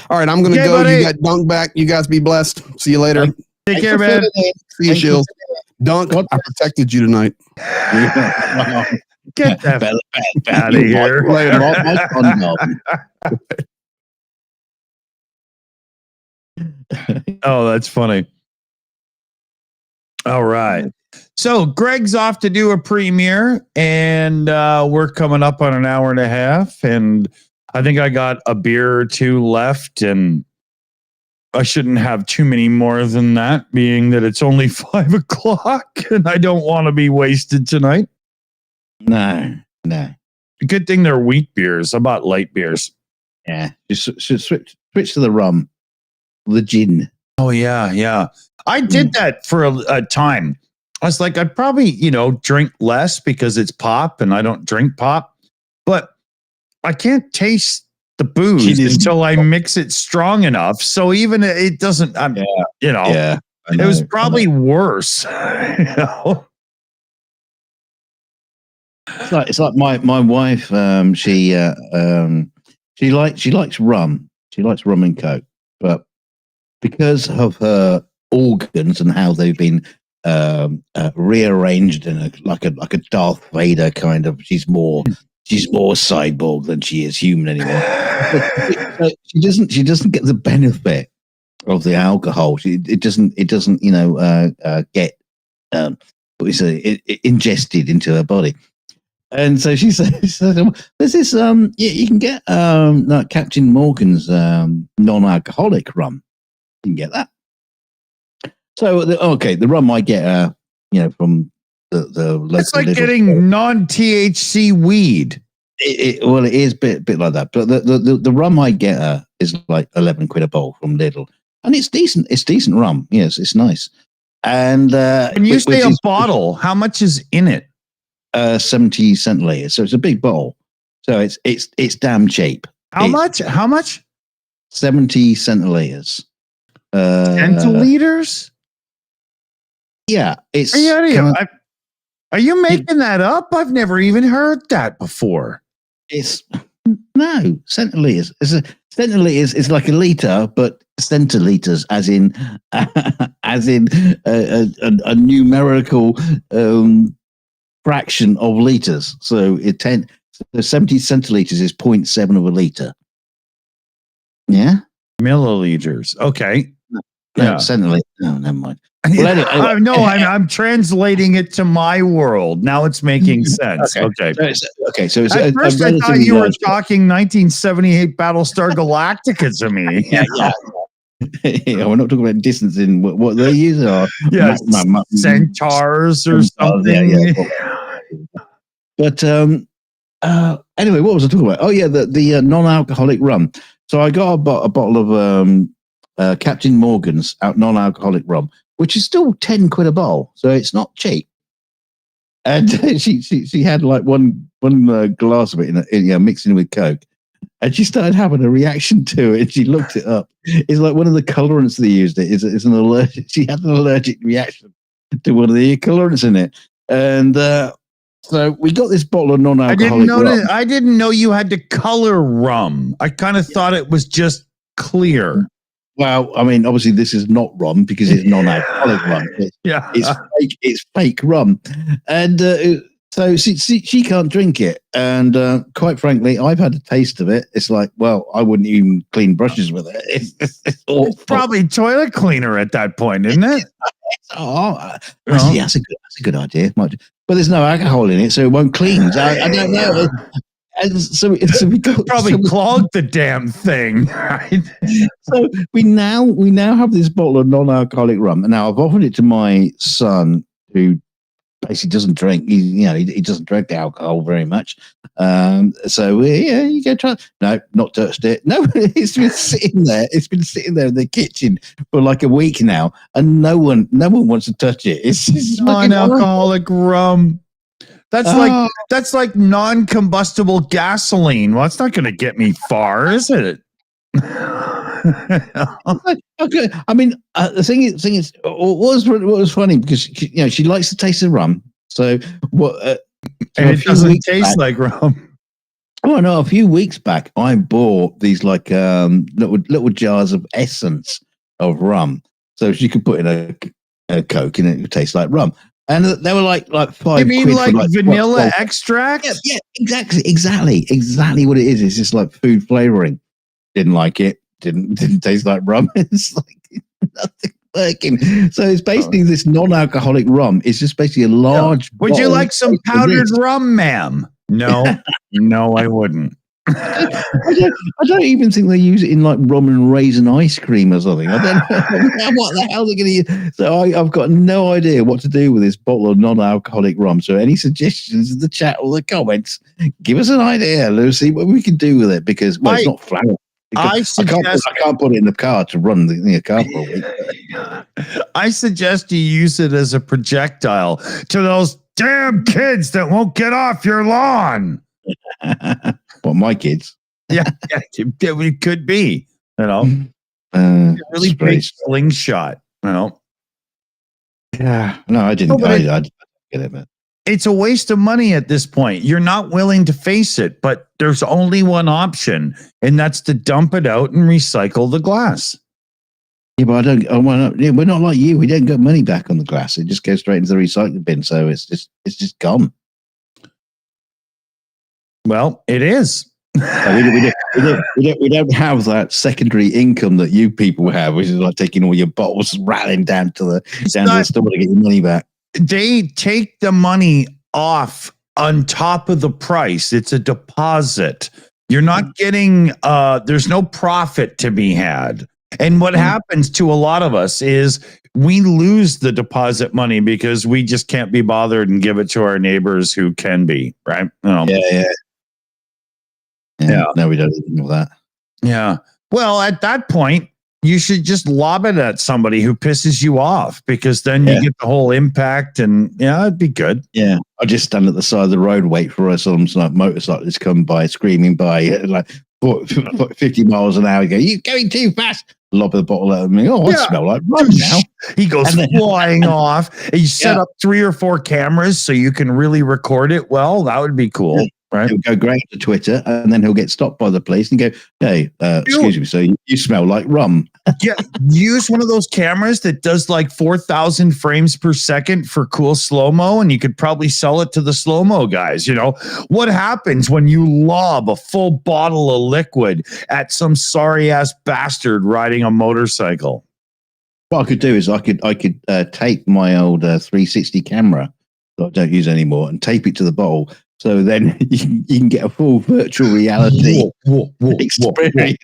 Speaker 3: All right, I'm going to go.
Speaker 1: Buddy.
Speaker 3: You got Dunk back. You guys be blessed. See you later.
Speaker 1: Take care, man.
Speaker 3: See you, Shills. Dunk, I protected you tonight.
Speaker 1: Get that out of here. Oh, that's funny. All right. So Greg's off to do a premiere, and we're coming up on an hour and a half, and I think I got a beer or two left, and I shouldn't have too many more than that, being that it's only 5 o'clock and I don't want to be wasted tonight.
Speaker 2: No.
Speaker 1: Good thing they're wheat beers. I bought light beers.
Speaker 2: Yeah. Just switch to the rum, the gin.
Speaker 1: Oh, yeah. I did that for a time. I was like, I'd probably, drink less because it's pop and I don't drink pop, but I can't taste the booze until I mix it strong enough. So even it doesn't, it was probably worse.
Speaker 2: It's like my wife. She likes rum. She likes rum and coke, but because of her organs and how they've been rearranged in like a Darth Vader kind of, she's more cyborg than she is human anymore. she doesn't get the benefit of the alcohol. It doesn't get ingested into her body. And so she says, "There's this you can get like Captain Morgan's non-alcoholic rum. You can get that." So the rum I get from the local.
Speaker 1: It's like getting non-THC weed.
Speaker 2: It is a bit like that. But the rum I get is like 11 quid a bowl from Lidl, and it's decent. It's decent rum. Yes, it's nice. And
Speaker 1: when you say a bottle, how much is in it?
Speaker 2: 70 centiliters. So it's a big bottle. So it's damn cheap.
Speaker 1: How much?
Speaker 2: 70 centiliters.
Speaker 1: Centiliters?
Speaker 2: Yeah, it's.
Speaker 1: Are you making that up? I've never even heard that before.
Speaker 2: No centiliters. Centiliters is like a liter, but centiliters, as in a numerical fraction of liters. So 70 centiliters is 0.7 of a liter. Yeah,
Speaker 1: milliliters. Okay.
Speaker 2: No, centiliters. No, never mind. Well,
Speaker 1: anyway, I'm translating it to my world. Now it's making sense. Okay.
Speaker 2: So it's
Speaker 1: at first I thought you were talking 1978 Battlestar Galactica to me.
Speaker 2: Yeah, we're not talking about distancing. What they use are
Speaker 1: centaurs or something.
Speaker 2: Yeah. But anyway, what was I talking about? Oh yeah, the non-alcoholic rum. So I got a bottle of Captain Morgan's non-alcoholic rum, which is still 10 quid a bowl, so it's not cheap. And she had like one glass of it mixing with Coke, and she started having a reaction to it. And she looked it up. It's like one of the colorants they used. Is an allergic. She had an allergic reaction to one of the colorants in it, and so we got this bottle of non-alcoholic rum.
Speaker 1: I didn't know you had to color rum. I kind of thought it was just clear.
Speaker 2: Well, I mean, obviously this is not rum because it's non-alcoholic rum. It's fake rum. And So she can't drink it, and quite frankly, I've had a taste of it. It's like, well, I wouldn't even clean brushes with it.
Speaker 1: It's probably toilet cleaner at that point, isn't it?
Speaker 2: Actually, that's a good idea. But there's no alcohol in it, so it won't clean. So I don't know. And so we
Speaker 1: probably clogged the damn thing, right?
Speaker 2: So we now have this bottle of non-alcoholic rum, and now I've offered it to my son, who basically doesn't drink. He doesn't drink the alcohol very much. So you go try. No, not touched it. No, it's been sitting there. It's been sitting there in the kitchen for like a week now, and no one wants to touch it. It's just
Speaker 1: non-alcoholic rum. That's like non-combustible gasoline. Well, it's not going to get me far, is it?
Speaker 2: Okay. I mean, the thing is, what was funny because she likes the taste of rum. So what?
Speaker 1: And it doesn't taste like rum.
Speaker 2: Oh no! A few weeks back, I bought these like little jars of essence of rum, so she could put in a Coke and it would taste like rum. And they were like $5.
Speaker 1: You mean like vanilla extract?
Speaker 2: Yeah, exactly what it is. It's just like food flavoring. Didn't like it. Didn't taste like rum. It's like nothing working. So it's basically this non-alcoholic rum. It's just basically a large.
Speaker 1: Would you like some powdered rum, ma'am? No, no, I wouldn't.
Speaker 2: I don't even think they use it in like rum and raisin ice cream or something. I don't know what the hell they're going to use. So I've got no idea what to do with this bottle of non-alcoholic rum. So any suggestions in the chat or the comments, give us an idea. Let's see what we can do with it because it's not flour. I can't put it in the car to run the car for a week.
Speaker 1: I suggest you use it as a projectile to those damn kids that won't get off your lawn.
Speaker 2: Well, my kids.
Speaker 1: Yeah, it could be. Really big slingshot.
Speaker 2: Yeah. No, I didn't. I didn't get it, man.
Speaker 1: It's a waste of money at this point. You're not willing to face it, but there's only one option, and that's to dump it out and recycle the glass.
Speaker 2: Yeah, but we're not like you. We don't get money back on the glass. It just goes straight into the recycling bin. So it's just gone.
Speaker 1: Well, it is.
Speaker 2: We don't have that secondary income that you people have, which is like taking all your bottles, rattling down to the store to get your money back.
Speaker 1: They take the money off on top of the price. It's a deposit. You're not getting. There's no profit to be had. And what happens to a lot of us is we lose the deposit money because we just can't be bothered and give it to our neighbors who can be, right?
Speaker 2: Yeah. No, we don't even know that.
Speaker 1: Yeah. Well, at that point, you should just lob it at somebody who pisses you off because then you get the whole impact and it'd be good.
Speaker 2: Yeah. I just stand at the side of the road, wait for some like motorcyclists come by, screaming by like 50 miles an hour. Go, you're going too fast. Lob the bottle at me. Oh, I smell like rum now.
Speaker 1: He goes flying off. And you set up 3 or 4 cameras so you can really record it. Well, that would be cool. Yeah. Right.
Speaker 2: He'll go great to Twitter and then he'll get stopped by the police and go, hey, excuse me, so you smell like rum.
Speaker 1: Yeah, use one of those cameras that does like 4,000 frames per second for cool slow-mo, and you could probably sell it to the slow-mo guys. What happens when you lob a full bottle of liquid at some sorry-ass bastard riding a motorcycle?
Speaker 2: What I could do is I could tape my old 360 camera that I don't use anymore and tape it to the bottle. So then you can get a full virtual reality experience.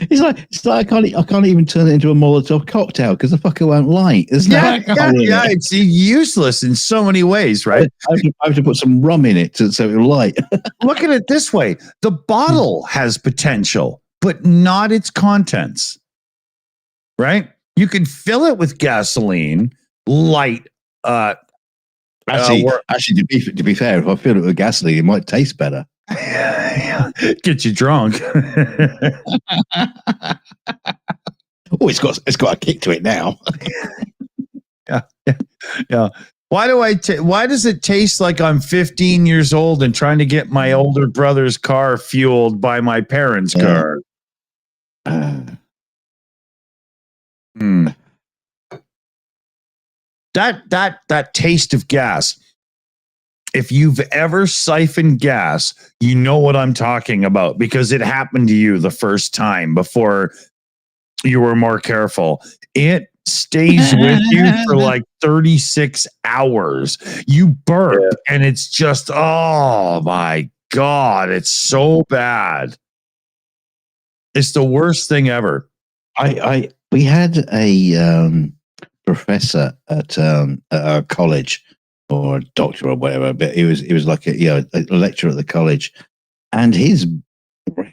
Speaker 2: It's like I can't even turn it into a Molotov cocktail because the fucker won't light. There's no alcohol in it.
Speaker 1: It's useless in so many ways, right?
Speaker 2: I have to put some rum in it so it'll light.
Speaker 1: Look at it this way: the bottle has potential, but not its contents. Right? You can fill it with gasoline, light.
Speaker 2: Actually, to be fair, if I fill it with gasoline, it might taste better.
Speaker 1: Get you drunk.
Speaker 2: It's got a kick to it now.
Speaker 1: Yeah. Why does it taste like I'm 15 years old and trying to get my older brother's car fueled by my parents' car? Mm. That taste of gas. If you've ever siphoned gas, you know what I'm talking about because it happened to you the first time before you were more careful. It stays with you for like 36 hours. You burp and it's just, oh my God, it's so bad. It's the worst thing ever.
Speaker 2: We had a professor at a college or a doctor or whatever, but it was like a lecturer at the college, and his breath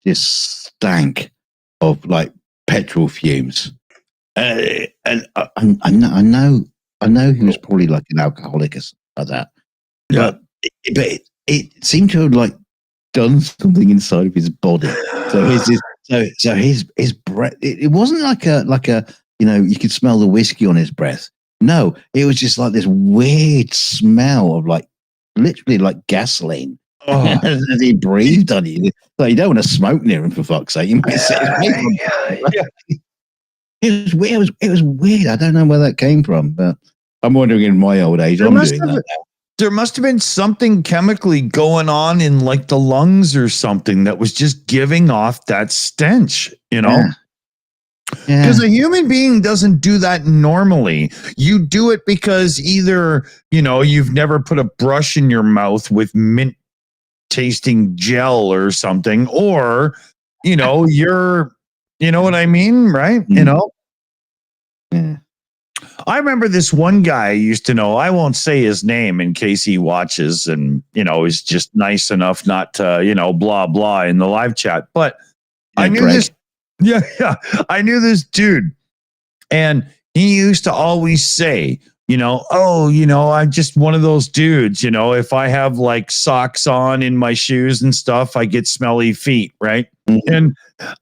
Speaker 2: just stank of like petrol fumes. And I know he was probably like an alcoholic or something like that. But it seemed to have like done something inside of his body. So his breath. It wasn't like a you could smell the whiskey on his breath. No, it was just like this weird smell of like literally like gasoline. Oh. As he breathed on you. Like, you don't want to smoke near him, for fuck's sake. You might set his It was weird. I don't know where that came from, but I'm wondering in my old age, I'm doing that.
Speaker 1: There must have been something chemically going on in like the lungs or something that was just giving off that stench, Because a human being doesn't do that normally. You do it because either, you've never put a brush in your mouth with mint tasting gel or something, or, you're, you know what I mean? Right.
Speaker 2: Yeah.
Speaker 1: I remember this one guy I used to know. I won't say his name in case he watches and, is just nice enough not to, blah, blah in the live chat. But I knew this. Yeah. I knew this dude. And he used to always say, I'm just one of those dudes, if I have like socks on in my shoes and stuff, I get smelly feet. Right. Mm-hmm. And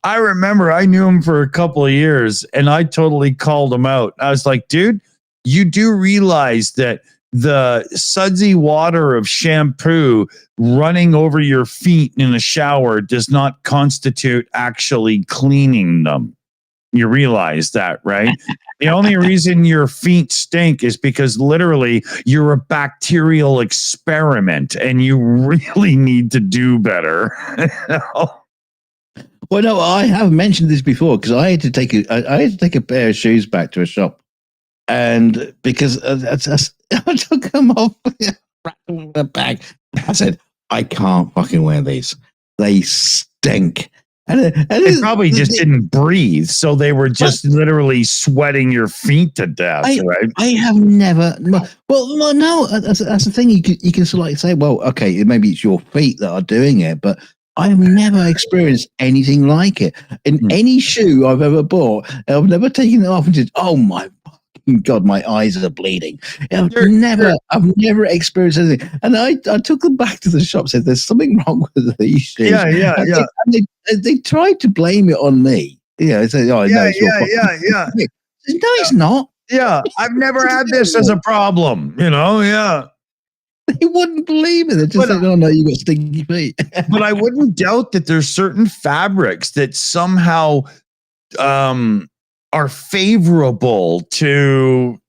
Speaker 1: I remember I knew him for a couple of years and I totally called him out. I was like, dude, you do realize that the sudsy water of shampoo running over your feet in a shower does not constitute actually cleaning them. You realize that, right? The only reason your feet stink is because literally you're a bacterial experiment and you really need to do better.
Speaker 2: Well, no, I have mentioned this before because I had to take a pair of shoes back to a shop, and because I took them off the bag, I said I can't fucking wear these. They stink. And
Speaker 1: they probably just didn't breathe, so they were just literally sweating your feet to death, right?
Speaker 2: I have never. Well, no, that's the thing. You can sort of like say, well, okay, maybe it's your feet that are doing it, but I've never experienced anything like it in any shoe I've ever bought. I've never taken it off and just, oh my God, my eyes are bleeding. I've never experienced anything. And I took them back to the shop, said there's something wrong with these shoes.
Speaker 1: Yeah.
Speaker 2: They tried to blame it on me. They said, oh, no, it's your fault. No, it's not.
Speaker 1: Yeah, I've never had this as a problem, yeah.
Speaker 2: They wouldn't believe it. They just said, oh, no, you got stinky feet.
Speaker 1: But I wouldn't doubt that there's certain fabrics that somehow are favorable to,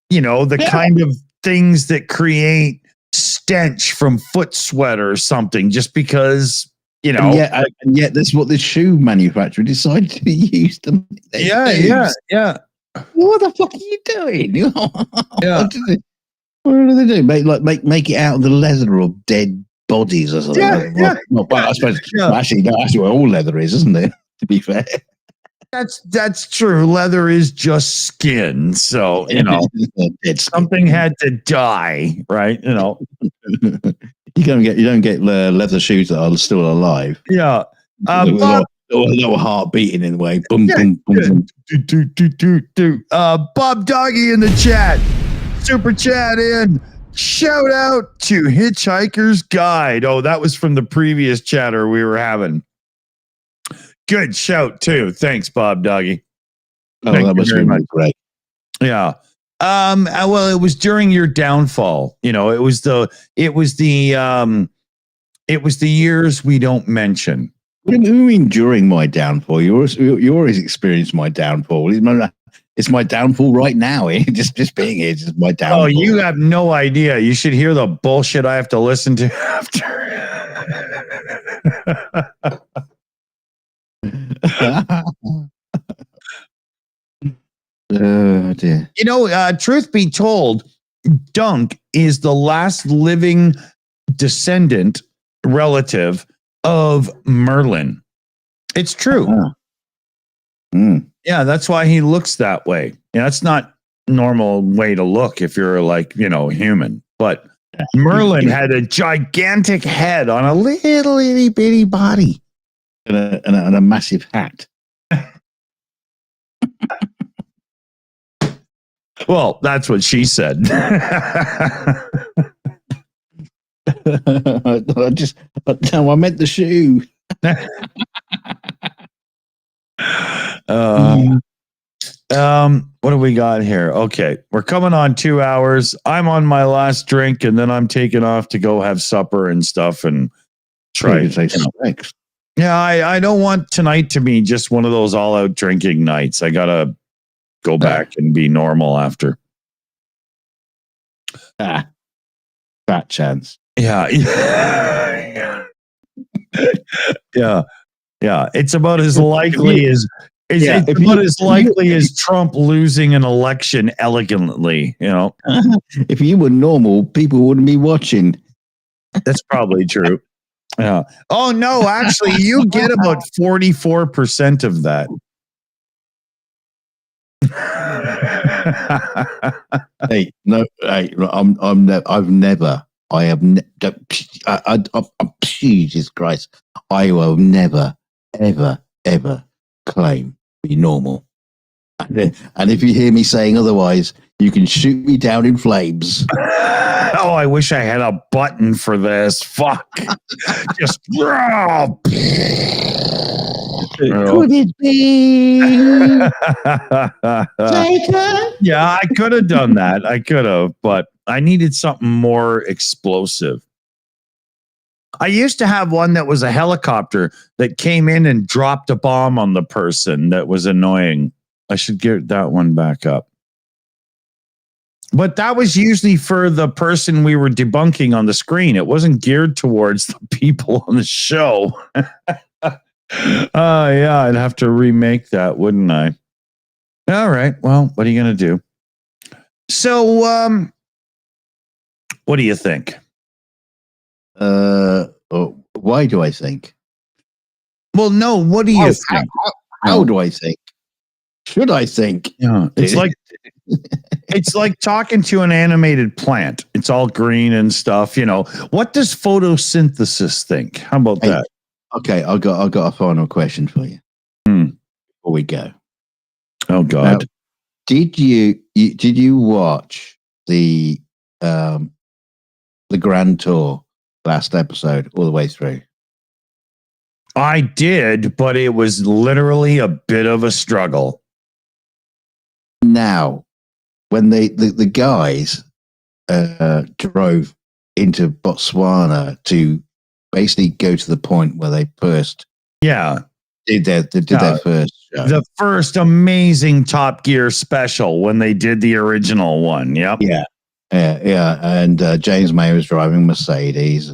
Speaker 1: the kind of things that create stench from foot sweat or something, just because,
Speaker 2: And yet that's what the shoe manufacturer decided to use them.
Speaker 1: Yeah.
Speaker 2: What the fuck are you doing?
Speaker 1: Yeah.
Speaker 2: What do they do? Make it out of the leather of dead bodies or something? I suppose actually that's what all leather is, isn't it? To be fair.
Speaker 1: That's true. Leather is just skin, so something had to die, right?
Speaker 2: You don't get leather shoes that are still alive.
Speaker 1: Yeah,
Speaker 2: no heart beating in the way. Boom, boom, boom, boom.
Speaker 1: Bob Doggy in the chat, super chat in. Shout out to Hitchhiker's Guide. Oh, that was from the previous chatter we were having. Good shout too. Thanks, Bob Doggy.
Speaker 2: That was very great.
Speaker 1: Yeah. Well, it was during your downfall. It was the years we don't mention.
Speaker 2: What do you mean during my downfall? You always experienced my downfall. It's my downfall right now. Just being here is my downfall.
Speaker 1: Oh, you have no idea. You should hear the bullshit I have to listen to after.
Speaker 2: Oh dear.
Speaker 1: You know, truth be told, Dunk is the last living descendant relative of Merlin. It's true. Yeah, that's why he looks that way. Yeah, that's not normal way to look if you're like, human. But Merlin had a gigantic head on a little itty bitty body.
Speaker 2: And a massive hat.
Speaker 1: Well, that's what she said.
Speaker 2: I meant the shoe.
Speaker 1: What do we got here? Okay, we're coming on 2 hours. I'm on my last drink, and then I'm taking off to go have supper and stuff and try. Yeah, I don't want tonight to be just one of those all-out drinking nights. I gotta go back and be normal after.
Speaker 2: Fat chance.
Speaker 1: Yeah. Yeah. It's about as likely as as Trump losing an election elegantly,
Speaker 2: If you were normal, people wouldn't be watching.
Speaker 1: That's probably true. Yeah. Oh no, actually you get about 44% of that.
Speaker 2: Jesus Christ, I will never, ever claim to be normal. And if you hear me saying otherwise, you can shoot me down in flames.
Speaker 1: Oh, I wish I had a button for this. Fuck. Just.
Speaker 2: Could it be?
Speaker 1: Yeah, I could have done that. I could have, but I needed something more explosive. I used to have one that was a helicopter that came in and dropped a bomb on the person. That was annoying. I should get that one back up. But that was usually for the person we were debunking on the screen. It wasn't geared towards the people on the show. Yeah, I'd have to remake that, wouldn't I? All right. Well, what are you going to do? So, what do you think?
Speaker 2: Why do I think?
Speaker 1: Well, no, what do you think?
Speaker 2: How do I think? Should I think?
Speaker 1: Yeah, it's like talking to an animated plant. It's all green and stuff. What does photosynthesis think? How about that?
Speaker 2: Okay, I got a final question for you. Before we go.
Speaker 1: Oh God!
Speaker 2: Now, did you watch the Grand Tour last episode all the way through?
Speaker 1: I did, but it was literally a bit of a struggle.
Speaker 2: Now, when the guys drove into Botswana to basically go to the point where they first did their first show.
Speaker 1: The first amazing Top Gear special when they did the original one. Yep.
Speaker 2: Yeah. And James May was driving a Mercedes,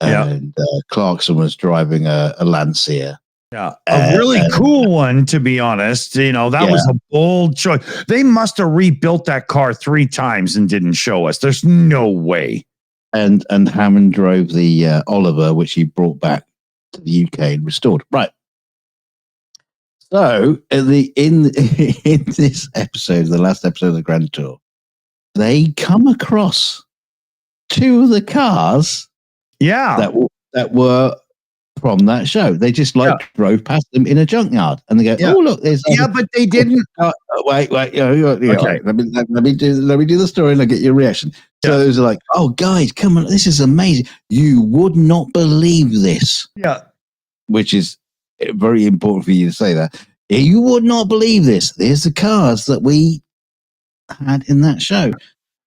Speaker 2: and Clarkson was driving a Lancia.
Speaker 1: Yeah, a really cool one, to be honest. That was a bold choice. They must have rebuilt that car 3 times and didn't show us. There's no way.
Speaker 2: And Hammond drove the Oliver, which he brought back to the UK and restored. Right. So in this episode, the last episode of the Grand Tour, they come across 2 of the cars.
Speaker 1: Yeah.
Speaker 2: That were from that show. They just drove past them in a junkyard, and they go, "Oh look, there's."
Speaker 1: Yeah, but they didn't.
Speaker 2: Wait.
Speaker 1: Okay.
Speaker 2: Let me do the story, and I'll get your reaction. So it was like, "Oh, guys, come on, this is amazing! You would not believe this."
Speaker 1: Yeah.
Speaker 2: Which is very important for you to say that. You would not believe this. There's the cars that we had in that show,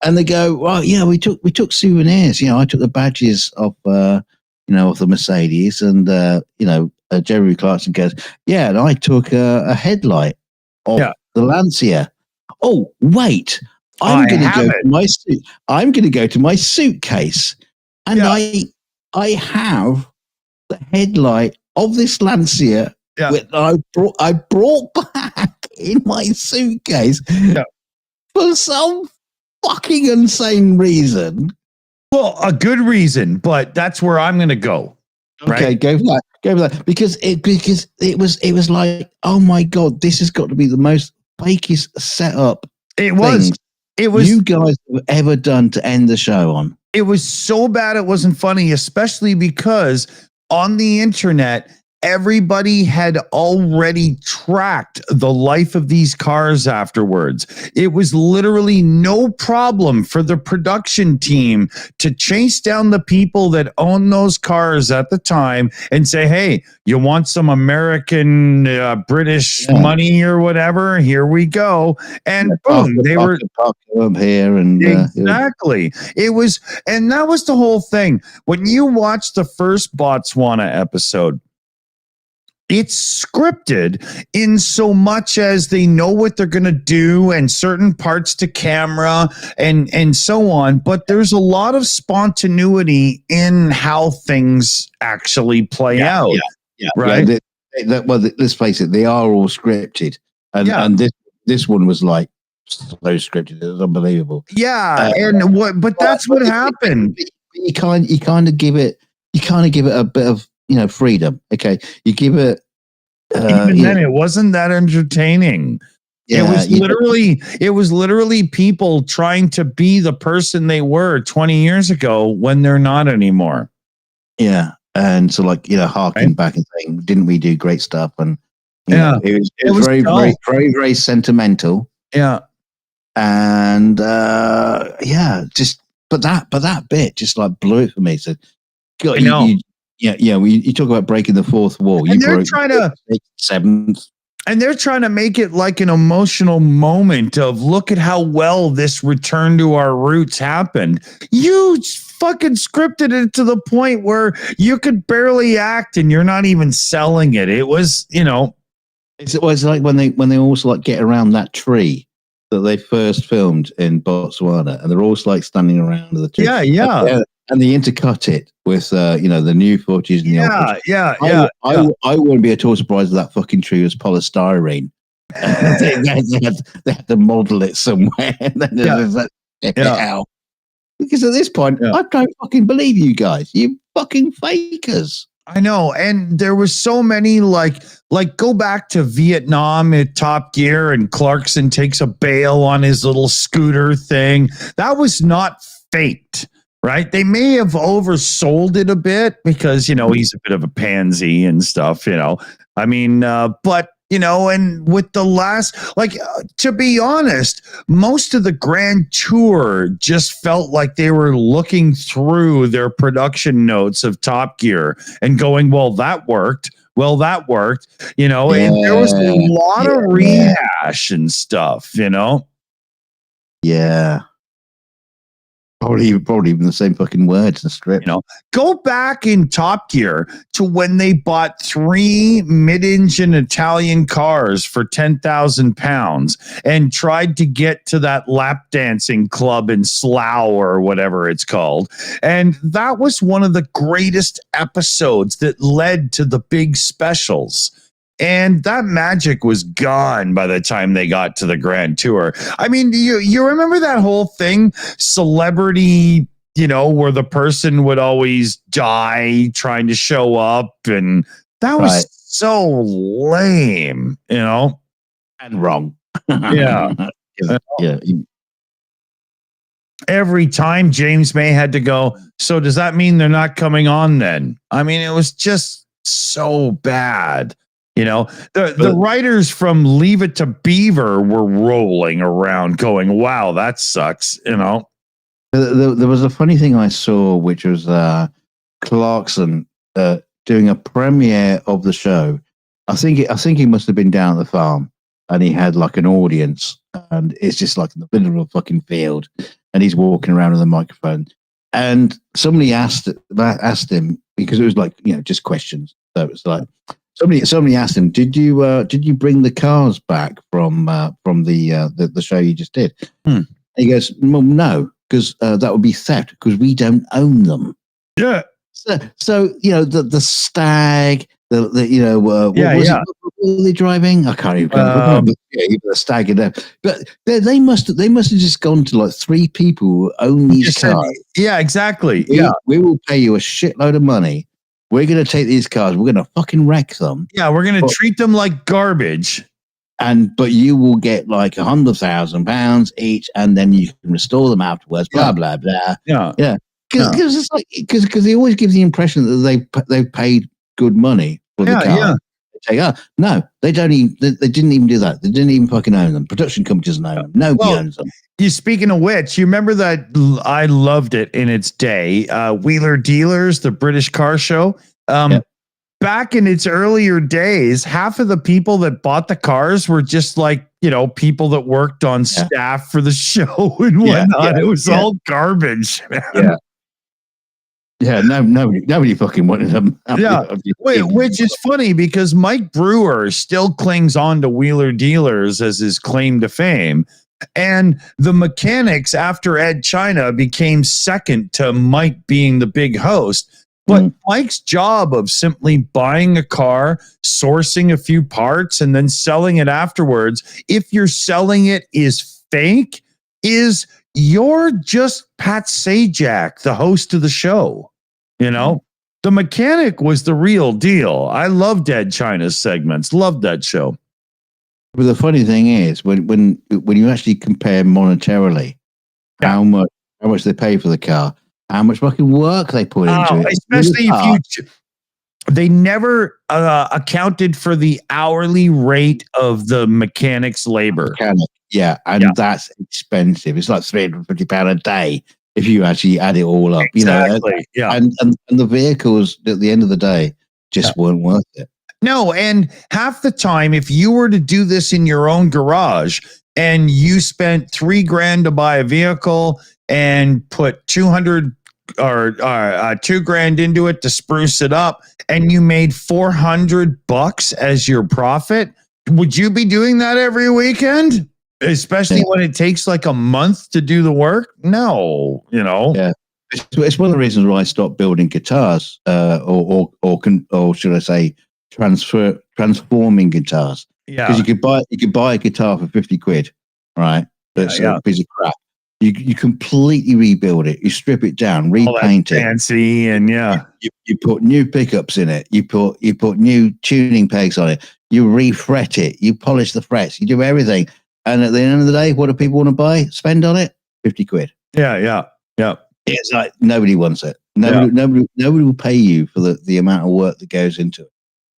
Speaker 2: and they go, "Well, yeah, we took souvenirs. I took the badges of." Of the Mercedes, and Jeremy Clarkson goes, yeah, and I took a headlight of the Lancia. Oh, wait, I'm going to go to my suit. I'm going to go to my suitcase, and I have the headlight of this Lancia that I brought back in my suitcase for some fucking insane reason.
Speaker 1: Well, a good reason, but that's where I'm going to go.
Speaker 2: Okay,
Speaker 1: right?
Speaker 2: go for that. Because it was like, oh my god, this has got to be the most fakest setup.
Speaker 1: It was
Speaker 2: you guys have ever done to end the show on.
Speaker 1: It was so bad it wasn't funny, especially because on the internet, everybody had already tracked the life of these cars afterwards. It was literally no problem for the production team to chase down the people that own those cars at the time and say, hey, you want some American British money or whatever? Here we go. And boom, they were
Speaker 2: here. And
Speaker 1: exactly. It was, and that was the whole thing. When you watch the first Botswana episode, it's scripted in so much as they know what they're going to do and certain parts to camera and so on. But there's a lot of spontaneity in how things actually play out. Right.
Speaker 2: Let's face it, they are all scripted. And this one was like so scripted. It was unbelievable.
Speaker 1: Yeah. But that's what happened.
Speaker 2: You kind of give it a bit of, freedom. Okay. You give it,
Speaker 1: even then it wasn't that entertaining. It was literally people trying to be the person they were 20 years ago when they're not anymore.
Speaker 2: Yeah. And so harking back and saying, didn't we do great stuff? And it was very, very, very, very sentimental.
Speaker 1: Yeah.
Speaker 2: And but that bit just like blew it for me. So God, you talk about breaking the fourth wall.
Speaker 1: And they're trying to
Speaker 2: seventh.
Speaker 1: And they're trying to make it like an emotional moment of look at how well this return to our roots happened. You fucking scripted it to the point where you could barely act and you're not even selling it. It was,
Speaker 2: It was like when they also get around that tree that they first filmed in Botswana, and they're also standing around the tree.
Speaker 1: Yeah.
Speaker 2: And they intercut it with the new footage and the I wouldn't be at all surprised if that fucking tree was polystyrene. They had to model it somewhere and then out. Because at this point, I don't fucking believe you guys. You fucking fakers.
Speaker 1: I know, and there was so many like go back to Vietnam at Top Gear, and Clarkson takes a bail on his little scooter thing. That was not faked, right? They may have oversold it a bit because he's a bit of a pansy and stuff. I mean, but and with the last, to be honest, most of the Grand Tour just felt like they were looking through their production notes of Top Gear and going, well, that worked. And there was a lot of rehash and stuff,
Speaker 2: Yeah. Probably even the same fucking words in the script.
Speaker 1: Go back in Top Gear to when they bought 3 mid-engine Italian cars for £10,000 and tried to get to that lap dancing club in Slough or whatever it's called. And that was one of the greatest episodes that led to the big specials. And that magic was gone by the time they got to the Grand Tour. I mean, you remember that whole thing, celebrity, where the person would always die trying to show up, and that was so lame,
Speaker 2: and wrong.
Speaker 1: Yeah. Every time James May had to go, so does that mean they're not coming on then? I mean, it was just so bad. The writers from Leave It to Beaver were rolling around going, wow, that sucks, There
Speaker 2: was a funny thing I saw, which was Clarkson doing a premiere of the show. I think he must have been down at the farm, and he had like an audience, and it's just like in the middle of a fucking field, and he's walking around with a microphone. And somebody asked him, because it was like, just questions. So it's like somebody asked him, did you bring the cars back from the show you just did? And he goes, well, no, because that would be theft because we don't own them.
Speaker 1: Yeah.
Speaker 2: So the Stag, what was it? What were they driving? I can't even remember. The Stag in there. But they must have just gone to like 3 people who own these cars.
Speaker 1: Yeah, exactly.
Speaker 2: We will pay you a shitload of money. We're going to take these cars. We're going to fucking wreck them.
Speaker 1: Yeah, we're going to treat them like garbage.
Speaker 2: But you will get like £100,000 each, and then you can restore them afterwards. Blah blah blah. Yeah. Because they always give the impression that they've paid good money for the car. No, they don't even. They didn't even do that. They didn't even fucking own them. Production company doesn't own them. Nobody owns them.
Speaker 1: Speaking of which, you remember that I loved it in its day. Wheeler Dealers, the British car show. Back in its earlier days, half of the people that bought the cars were just like, people that worked on staff for the show and whatnot. It was all garbage, man.
Speaker 2: Yeah, nobody fucking wanted them.
Speaker 1: Which is funny because Mike Brewer still clings on to Wheeler Dealers as his claim to fame. And the mechanics after Ed China became second to Mike being the big host. But Mike's job of simply buying a car, sourcing a few parts, and then selling it afterwards, if you're selling it is fake, is you're just Pat Sajak, the host of the show. The mechanic was the real deal. I loved Ed China's segments. Loved that show.
Speaker 2: But the funny thing is, when you actually compare monetarily, how much they pay for the car, how much fucking work they put into it,
Speaker 1: especially they never accounted for the hourly rate of the mechanic's labor.
Speaker 2: That's expensive. It's like £350 a day. If you actually add it all up,
Speaker 1: exactly.
Speaker 2: And the vehicles at the end of the day just weren't worth it.
Speaker 1: No, and half the time, if you were to do this in your own garage and you spent $3,000 to buy a vehicle and put 200 or $2,000 into it to spruce it up, and you made $400 as your profit, would you be doing that every weekend? Especially when it takes like a month to do the work? No,
Speaker 2: Yeah, it's one of the reasons why I stopped building guitars, or should I say, transforming guitars.
Speaker 1: Yeah,
Speaker 2: because you could buy a guitar for £50, right? That's a piece of crap. You completely rebuild it. You strip it down, repaint it,
Speaker 1: fancy, and
Speaker 2: you put new pickups in it. You put new tuning pegs on it. You refret it. You polish the frets. You do everything. And at the end of the day, what do people want to buy? Spend on it? £50.
Speaker 1: Yeah.
Speaker 2: It's like nobody wants it. Nobody will pay you for the amount of work that goes into it.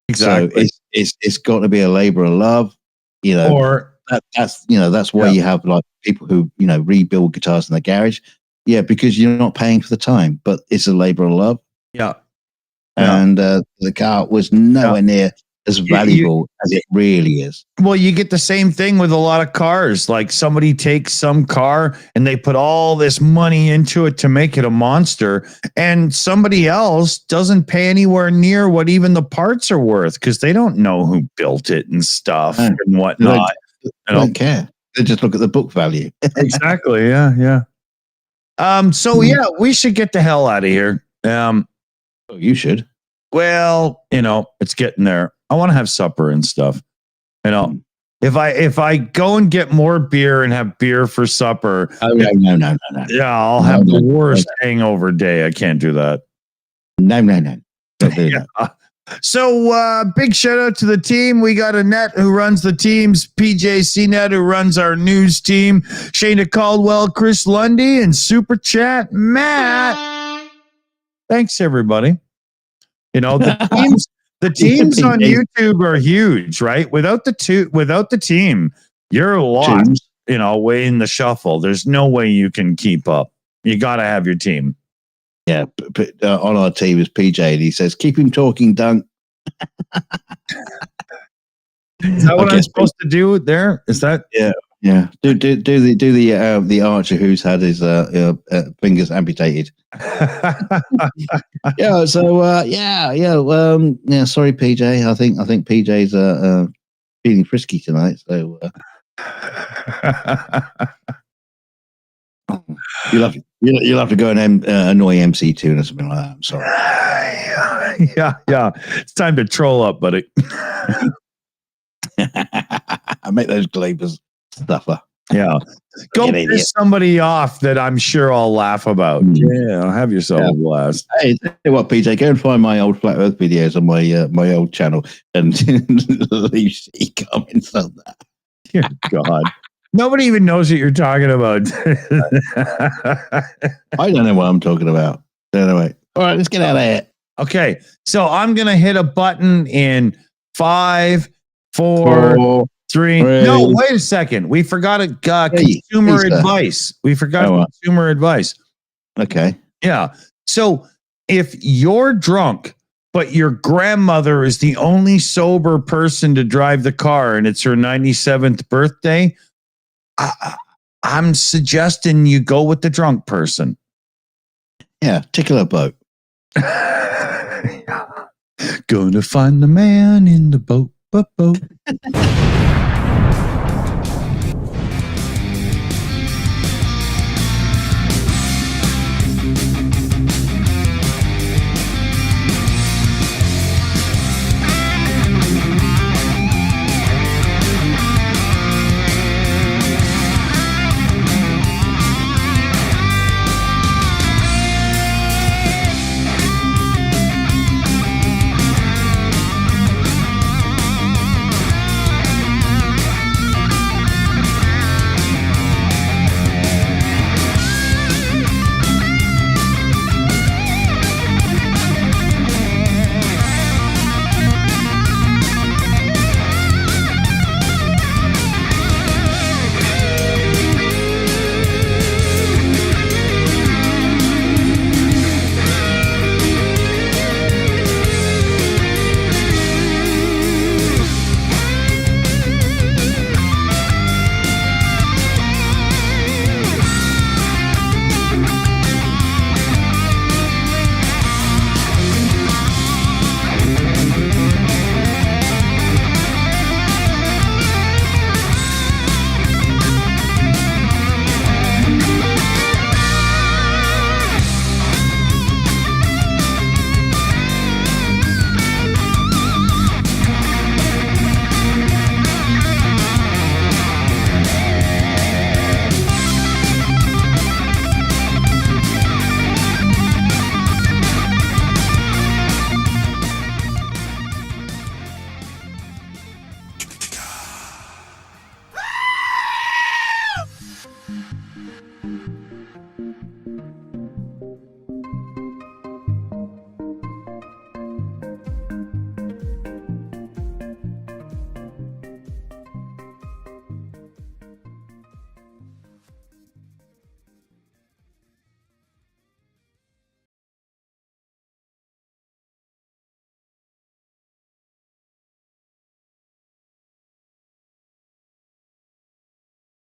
Speaker 1: Exactly.
Speaker 2: So it's got to be a labor of love,
Speaker 1: Or
Speaker 2: that's why you have like people who rebuild guitars in the garage. Yeah, because you're not paying for the time, but it's a labor of love.
Speaker 1: Yeah.
Speaker 2: And the car was nowhere near as valuable as it really is.
Speaker 1: Well, you get the same thing with a lot of cars. Like somebody takes some car and they put all this money into it to make it a monster, and somebody else doesn't pay anywhere near what even the parts are worth because they don't know who built it and stuff and whatnot.
Speaker 2: They don't care. They just look at the book value.
Speaker 1: Exactly. Yeah. So we should get the hell out of here.
Speaker 2: You should.
Speaker 1: Well, it's getting there. I want to have supper and stuff. If I go and get more beer and have beer for supper,
Speaker 2: no.
Speaker 1: Yeah, I'll have the worst hangover day. I can't do that.
Speaker 2: No. Don't do that.
Speaker 1: So big shout out to the team. We got Annette who runs the teams, PJ CNET who runs our news team, Shayna Caldwell, Chris Lundy, and Super Chat Matt. Thanks everybody. The teams on YouTube are huge, right? Without the team, you're lost, way in the shuffle. There's no way you can keep up. You got to have your team.
Speaker 2: Yeah, but on our team is PJ, and he says, "Keep him talking, Dunk."
Speaker 1: Is that what I'm supposed to do there? Is that?
Speaker 2: Yeah. Yeah, do the archer who's had his fingers amputated. Yeah. So yeah. Sorry, PJ. I think PJ's feeling frisky tonight. So you'll have to go and annoy MC2 or something like that. I'm sorry.
Speaker 1: Yeah. It's time to troll up, buddy.
Speaker 2: I make those glaber's stuffer.
Speaker 1: Yeah. Go piss somebody off that I'm sure I'll laugh about. Yeah, have yourself a blast.
Speaker 2: Hey, tell you what, PJ, go and find my old Flat Earth videos on my old channel and leave shitty comments on that.
Speaker 1: Dear God. Nobody even knows what you're talking about.
Speaker 2: I don't know what I'm talking about. Anyway, all right, let's get out of here.
Speaker 1: Okay, so I'm going to hit a button in 5, 4, 3. No, wait a second. We forgot consumer advice. We forgot consumer advice.
Speaker 2: Okay.
Speaker 1: Yeah. So if you're drunk, but your grandmother is the only sober person to drive the car and it's her 97th birthday, I'm suggesting you go with the drunk person.
Speaker 2: Yeah, tickle a boat.
Speaker 1: Gonna find the man in the boat.